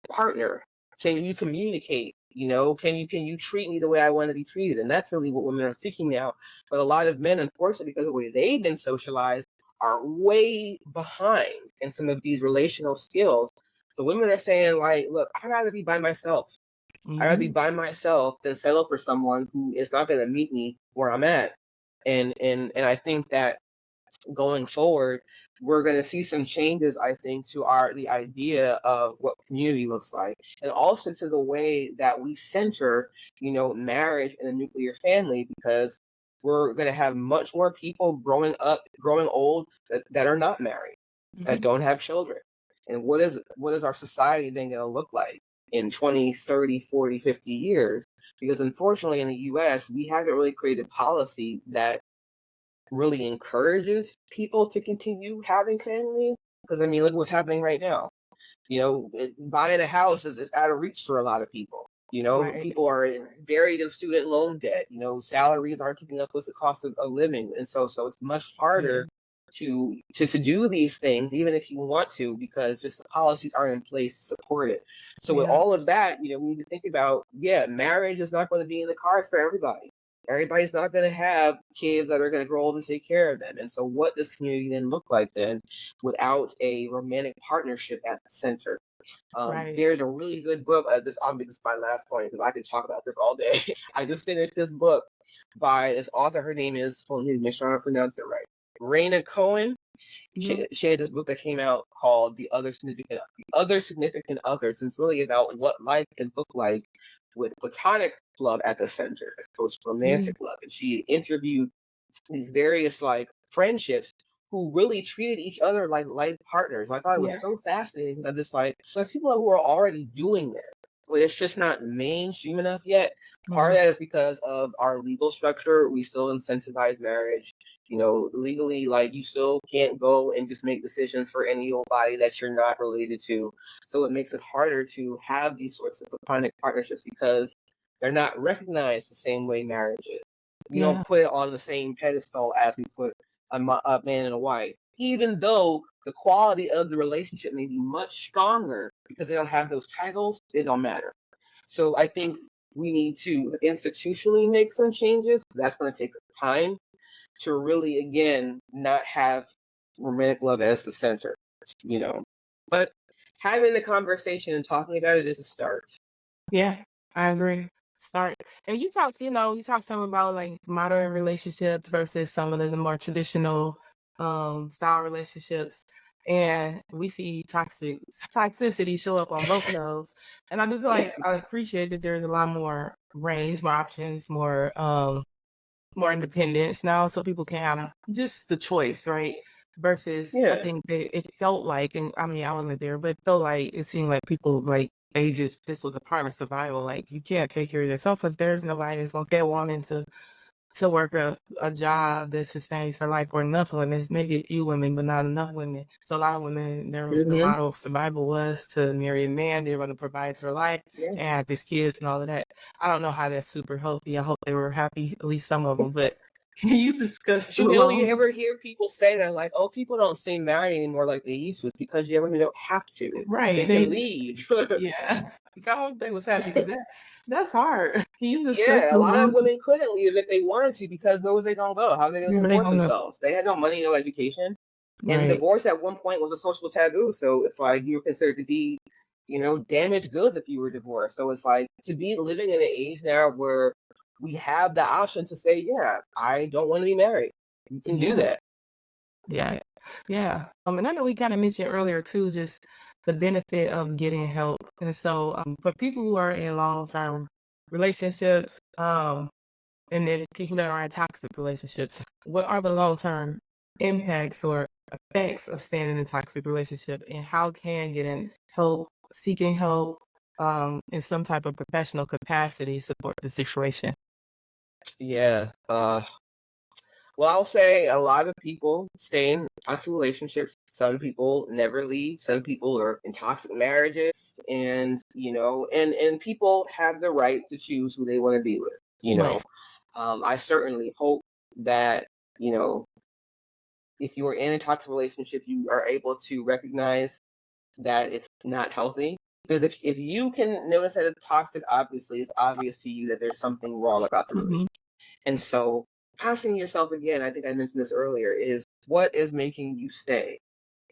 partner? Can you communicate? Can you treat me the way I want to be treated? And that's really what women are seeking now. But a lot of men, unfortunately, because of the way they've been socialized, are way behind in some of these relational skills. So women are saying, like, look, I'd rather be by myself. I'd rather be Mhm. by myself than settle for someone who is not going to meet me where I'm at. And I think that going forward, we're going to see some changes, I think, to the idea of what community looks like, and also to the way that we center, marriage and a nuclear family, because we're going to have much more people growing up, growing old that are not married, that Mhm. don't have children. And what is our society then going to look like in 20, 30, 40, 50 years? Because unfortunately in the US, we haven't really created policy that really encourages people to continue having families. Because I mean, look what's happening right now. Buying a house is out of reach for a lot of people. Right. People are buried in student loan debt. Salaries aren't keeping up with the cost of living, and so it's much Yeah. harder to do these things, even if you want to, because just the policies aren't in place to support it. So with Yeah. all of that, we need to think about, yeah, marriage is not going to be in the cards for everybody. Everybody's not going to have kids that are going to grow old and take care of them. And so what does community then look like then without a romantic partnership at the center? Right. There's a really good book. This is my last point because I could talk about this all day. I just finished this book by this author. Her name is, hold on, make sure I pronounce it right. Raina Cohen. Mhm. She had this book that came out called The Other Significant Others. And it's really about what life can look like with platonic love at the center as opposed to Mhm. romantic love. And she interviewed these various like friendships who really treated each other like life partners. I thought it was Yeah. so fascinating that it's like, so there's people who are already doing this, but it's just not mainstream enough yet. Part of Mhm. that is because of our legal structure. We still incentivize marriage. Legally, like you still can't go and just make decisions for any old body that you're not related to. So it makes it harder to have these sorts of platonic partnerships because they're not recognized the same way marriage is. We don't Yeah. put it on the same pedestal as we put a man and a wife, even though the quality of the relationship may be much stronger because they don't have those titles. It don't matter. So I think we need to institutionally make some changes. That's going to take time to really, again, not have romantic love as the center. You know, but having the conversation and talking about it is a start. Yeah. I agree. Start. And you talk some about like modern relationships versus some of the more traditional style relationships. And we see toxicity show up on both of those. And I do feel like I appreciate that there's a lot more range, more options, more independence now, so people can have just the choice, right? Versus, I Yeah. think that it felt like, and I mean, I wasn't there, but it felt like it seemed like people like they just this was a part of survival. Like you can't take care of yourself if there's nobody that's gonna get wanting to work a job that sustains her life, or enough women. Maybe a few women, but not enough women. So a lot of women, the Hmm. model of survival was to marry a man. They're going to provide for life Yeah. and have his kids and all of that. I don't know how that's super healthy. I hope they were happy, at least some of them. But can you discuss But the you long? ever hear people say that, like, oh, people don't stay married anymore like they used to? It's because you women don't have to. They Right? can leave. Yeah. I hope they was happy because that's hard. Can you discuss Yeah, a the lot of long? women couldn't leave if they wanted to because where was they gonna go? How are they gonna Where they support don't know. themselves? They had no money, no education, and Right. divorce at one point was a social taboo. So it's like you were considered to be, damaged goods if you were divorced. So it's like to be living in an age now where we have the option to say, yeah, I don't want to be married. You can do Yeah. that. Yeah. Yeah. And I know we kind of mentioned earlier too, just the benefit of getting help. And so, for people who are in long-term relationships, and then people that are in toxic relationships, what are the long-term impacts or effects of staying in a toxic relationship, and how can getting help, seeking help, in some type of professional capacity support the situation? Yeah. Well, I'll say a lot of people stay in toxic relationships. Some people never leave. Some people are in toxic marriages, and and people have the right to choose who they want to be with. Right. I certainly hope that you know if you are in a toxic relationship, you are able to recognize that it's not healthy. Because if you can notice that it's toxic, obviously it's obvious to you that there's something wrong about the Hmm. relationship. And so asking yourself again, I think I mentioned this earlier, is what is making you stay?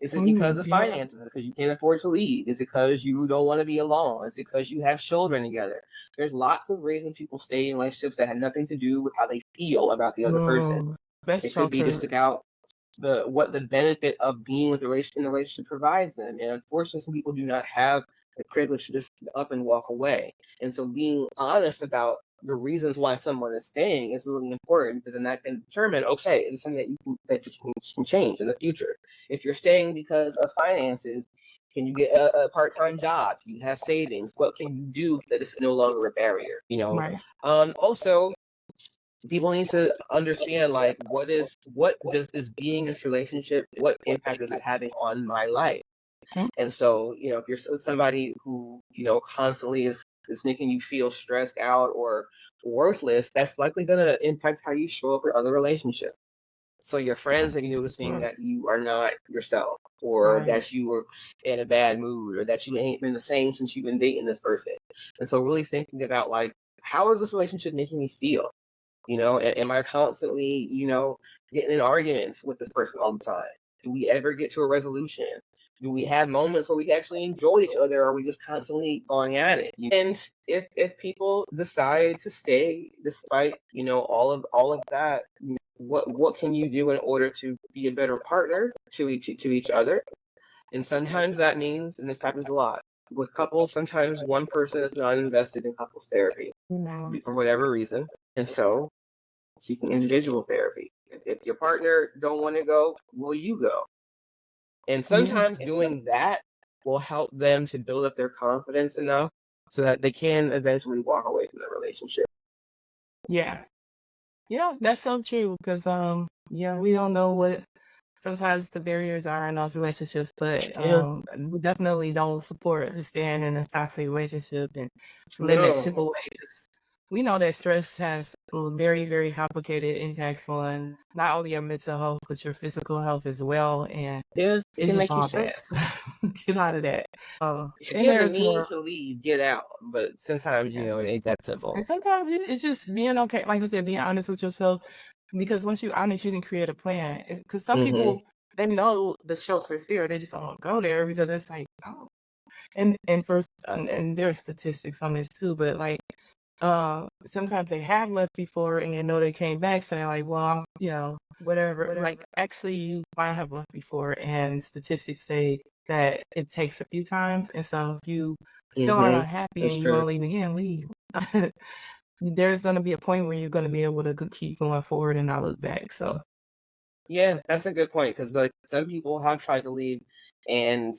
Is it because of Yeah. finances? Because you can't afford to leave? Is it because you don't want to be alone? Is it because you have children together? There's lots of reasons people stay in relationships that have nothing to do with how they feel about the other person. Best It could be just shelter. about the benefit of being with the relation in a relationship provides them. And unfortunately, some people do not have the privilege to just up and walk away. And so being honest about the reasons why someone is staying is really important, because then that can determine, okay, it's something that you can change in the future. If you're staying because of finances, can you get a part-time job? You have savings. What can you do that is no longer a barrier? Right. Also, people need to understand, like, what does this being in this relationship, what impact is it having on my life? Mm. And so, if you're somebody who, constantly is making you feel stressed out or worthless, that's likely going to impact how you show up in other relationships. So your friends are noticing Sure. that you are not yourself, or Right. that you were in a bad mood, or that you ain't been the same since you've been dating this person. And so really thinking about, like, how is this relationship making me feel? Am I constantly, getting in arguments with this person all the time? Do we ever get to a resolution? Do we have moments where we actually enjoy each other, or are we just constantly going at it? And if people decide to stay despite, all of that, what can you do in order to be a better partner to each other? And sometimes that means, and this happens a lot with couples, sometimes one person is not invested in couples therapy for whatever reason. And so seeking individual therapy. If your partner don't want to go, will you go? And Yeah. sometimes doing that will help them to build up their confidence enough so that they can eventually walk away from the relationship. Yeah. Yeah, that's so true because yeah, we don't know what sometimes the barriers are in those relationships, but Yeah. we definitely don't support staying in a toxic relationship and letting that chip No. away. 'Cause we know that stress has very, very complicated impacts on not only your mental health, but your physical health as well. And Yeah, it it's can just make you all sick. bad. Get out of that. If And you have the there's means more. to leave, get out. But sometimes, it ain't that simple. And sometimes it's just being okay, like you said, being honest with yourself. Because once you're honest, you can create a plan. Because some Hmm. people, they know the shelter's there, they just don't go there because it's like, oh. And there's statistics on this too, but like sometimes they have left before and they know they came back saying like, well, whatever. Like actually you might have left before and statistics say that it takes a few times. And so if you still are Mm-hmm. not happy That's and you want true. to leave again, leave. There's going to be a point where you're going to be able to keep going forward and not look back. So Yeah, that's a good point because like some people have tried to leave and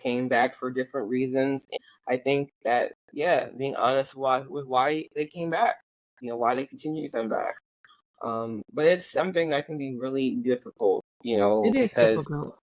came back for different reasons. I think that yeah, being honest with why they came back, why they continue to come back. But it's something that can be really difficult, it is because difficult.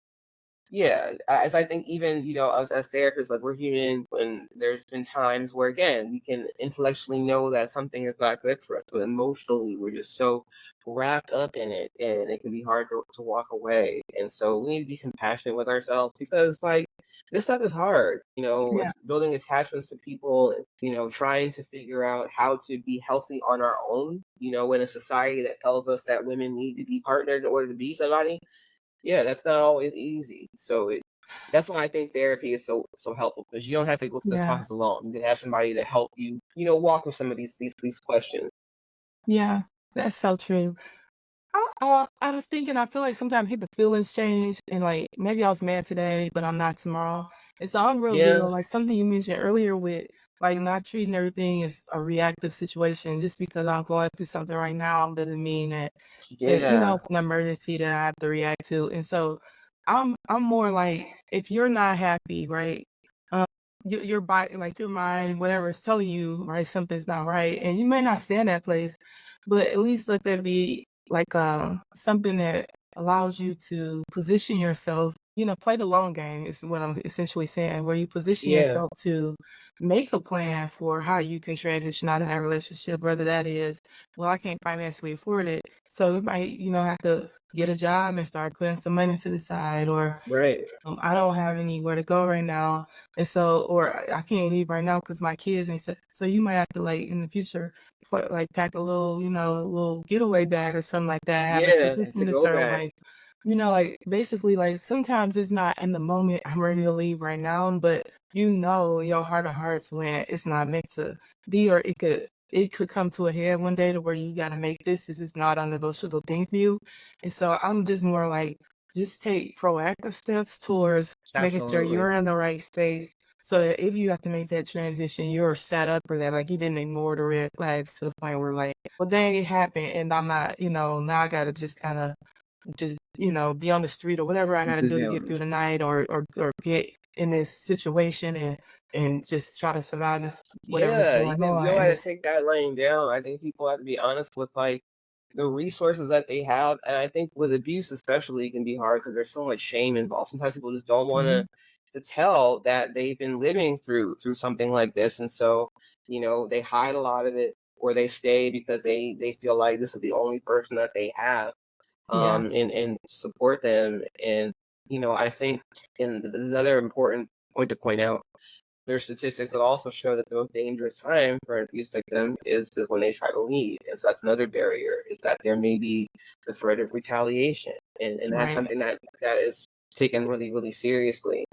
yeah, as I think even, as therapists, like we're human, and there's been times where again, we can intellectually know that something is not good for us, but emotionally we're just so wrapped up in it and it can be hard to walk away. And so we need to be compassionate with ourselves because like this stuff is hard, Yeah. it's building attachments to people, trying to figure out how to be healthy on our own, in a society that tells us that women need to be partnered in order to be somebody. Yeah, that's not always easy. So that's why I think therapy is so helpful because you don't have to go through the Yeah. process alone. You can have somebody to help you, walk with some of these questions. Yeah. That's so true. I was thinking, I feel like sometimes people feelings change, and like maybe I was mad today, but I'm not tomorrow. It's all real Yeah, deal. Like something you mentioned earlier with like not treating everything as a reactive situation. Just because I'm going through something right now doesn't mean that yeah, it's an emergency that I have to react to. And so I'm more like if you're not happy, right? Um, your body, like your mind, whatever is telling you, right, something's not right, and you may not stay in that place, but at least let there be like something that allows you to position yourself, play the long game is what I'm essentially saying, where you position yeah, yourself to make a plan for how you can transition out of that relationship, whether that is, well, I can't financially afford it. So you might, have to get a job and start putting some money to the side, or right. I don't have anywhere to go right now, and so, or I can't leave right now because my kids. And so you might have to like in the future, like pack a little, little getaway bag or something like that. Have it Yeah, to positioned a go certain back. way. Like basically, like sometimes it's not in the moment. I'm ready to leave right now, but in your heart of hearts when it's not meant to be, or it could come to a head one day to where you got to make this. This is not a negotiable thing for you, and so I'm just more like just take proactive steps towards making sure Absolutely. you're in the right space so that if you have to make that transition, you're set up for that. Like you didn't ignore the red flags to the point where like, well, dang, it happened and I'm not, now I gotta just kind of just, be on the street or whatever I gotta do to get through the night or get in this situation and just try to survive this whatever's Yeah, going you on. don't And have to it's take that laying down. I think people have to be honest with like the resources that they have, and I think with abuse especially it can be hard because there's so much shame involved. Sometimes people just don't want mhm, to tell that they've been living through something like this, and so they hide a lot of it, or they stay because they feel like this is the only person that they have, yeah, and support them. And I think, and another important point to point out, there's statistics that also show that the most dangerous time for an abuse victim is when they try to leave. And so that's another barrier, is that there may be the threat of retaliation. And that's right. something that is taken really, really seriously.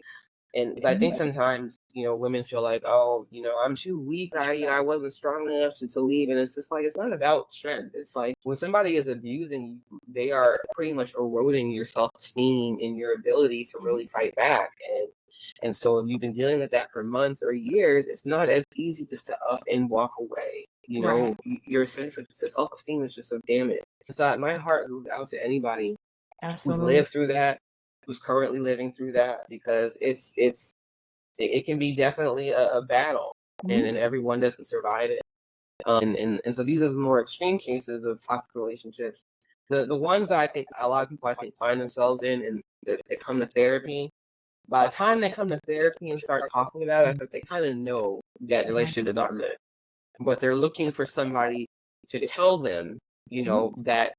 And 'cause I think Mhm, sometimes, women feel like, oh, I'm too weak. I wasn't strong enough to leave. And it's just like, it's not about strength. It's like when somebody is abusing you, they are pretty much eroding your self-esteem and your ability to mhm, really fight back. And so if you've been dealing with that for months or years, it's not as easy just to up and walk away. right. Your sense of self-esteem is just so damaged. So my heart goes out to anybody who's Absolutely. lived through that, who's currently living through that, because it can be definitely a battle, Mhm, and everyone doesn't survive it. And so these are the more extreme cases of toxic relationships. The ones that I think a lot of people find themselves in, and that they come to therapy. By the time they come to therapy and start talking about it, I mhm, think they kind of know that the right. relationship is not good, but they're looking for somebody to tell them, Mhm, that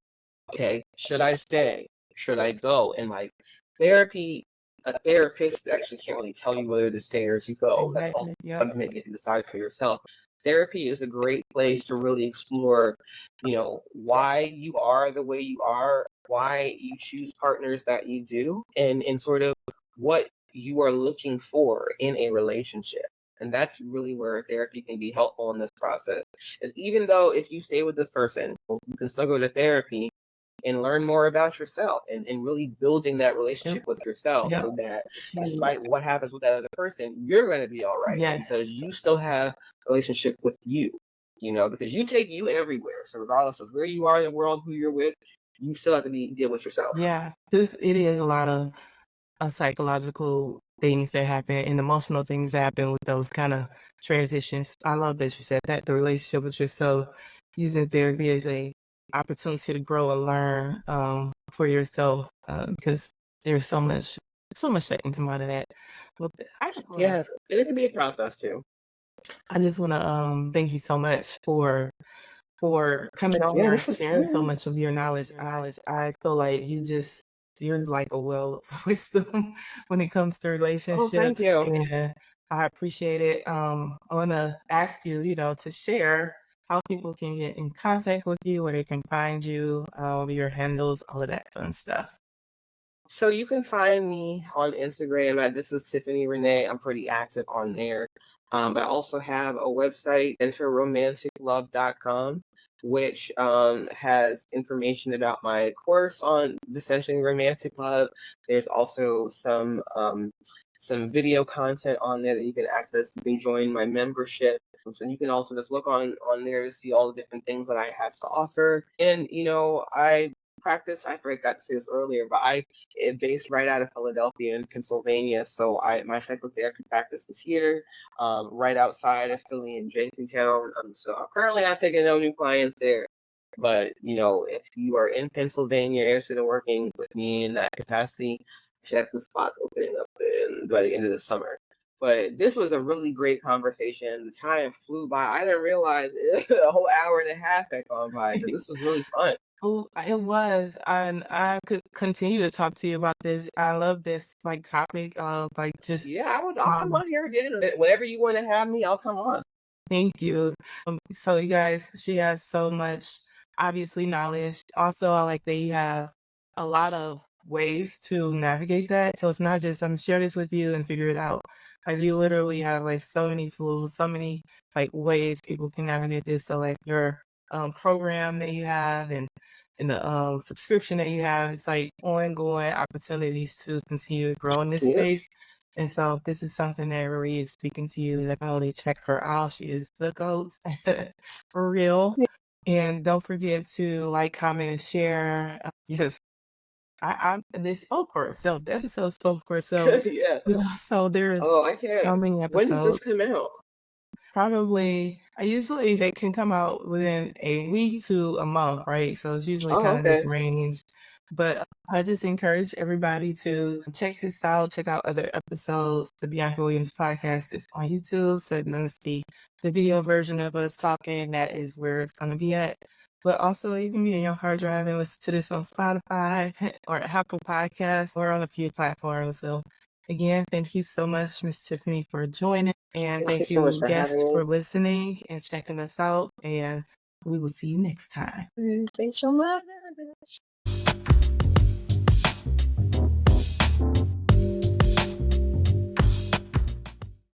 okay, should I stay? Should I go? And like therapy, a therapist actually can't really tell you whether to stay or to go. That's all exactly. Yep. something that you can decide for yourself. Therapy is a great place to really explore, why you are the way you are, why you choose partners that you do, and sort of what you are looking for in a relationship. And that's really where therapy can be helpful in this process. And even though if you stay with this person, you can still go to therapy and learn more about yourself and really building that Yep. relationship with yourself Yep. so that Huge. despite what happens with that other person, you're going to be all right because Yes. you still have a relationship with you, because you take you everywhere. So regardless of where you are in the world, who you're with, you still have to deal with yourself. Yeah. It is a lot of psychological things that happen and emotional things that happen with those kind of transitions. I love that you said that the relationship with yourself, using therapy as a opportunity to grow and learn for yourself because there's so much that can come out of that. Well, Yeah, and it can be a process too. I just want to thank you so much for coming on Yeah, here this and was sharing so fun. much of your knowledge. I feel like you're like a well of wisdom when it comes to Oh, thank relationships, you. and I appreciate it. I want to ask you, to share how people can get in contact with you, where they can find you, your handles, all of that fun stuff. So you can find me on Instagram at this is Tiffany Renee. I'm pretty active on there. I also have a website, enterromanticlove.com, which has information about my course on dissenting romantic love. There's also some video content on there that you can access. You can join my membership. So you can also just look on there to see all the different things that I have to offer. And I practice. I forgot to say this earlier, but based right out of Philadelphia in Pennsylvania. So my psychotherapy practice is here, right outside of Philly in Jenkintown. So currently I'm taking no new clients there. But if you are in Pennsylvania, interested in working with me in that capacity, check the spots opening up by the end of the summer. But this was a really great conversation. The time flew by. I didn't realize a whole hour and a half had gone by because this was really fun. Oh, it was, and I could continue to talk to you about this. I love this like topic of like just Yeah, I'll come um on here again. Whenever you want to have me, I'll come on. thank you. So you guys, she has so much obviously knowledge. Also, I like that you have a lot of ways to navigate that. So it's not just I'm share this with you and figure it out. Like you literally have like so many tools, so many like ways people can navigate this. So like your program that you have and the subscription that you have, it's like ongoing opportunities to continue to grow in this Yeah. space. And so if this is something that really is speaking to you, definitely check her out. She is the GOAT for real. And don't forget to like, comment, and share because this spoke for itself. The episode spoke for itself. Yeah. So there's Oh, I so can't. many When does this episodes. come out? Probably, usually they can come out within a week to a month, right? So it's usually Oh, kind of this okay. range. But I just encourage everybody to check this out, check out other episodes. The Bianca Williams podcast is on YouTube. So you're going to see the video version of us talking. That is where it's going to be at. But also, you can be in your hard drive and listen to this on Spotify or Apple Podcasts or on a few platforms. So again, thank you so much, Miss Tiffany, for joining. And Thank you thank so much you, for having guests, me. for listening and checking us out. And we will see you next time. Thanks so much.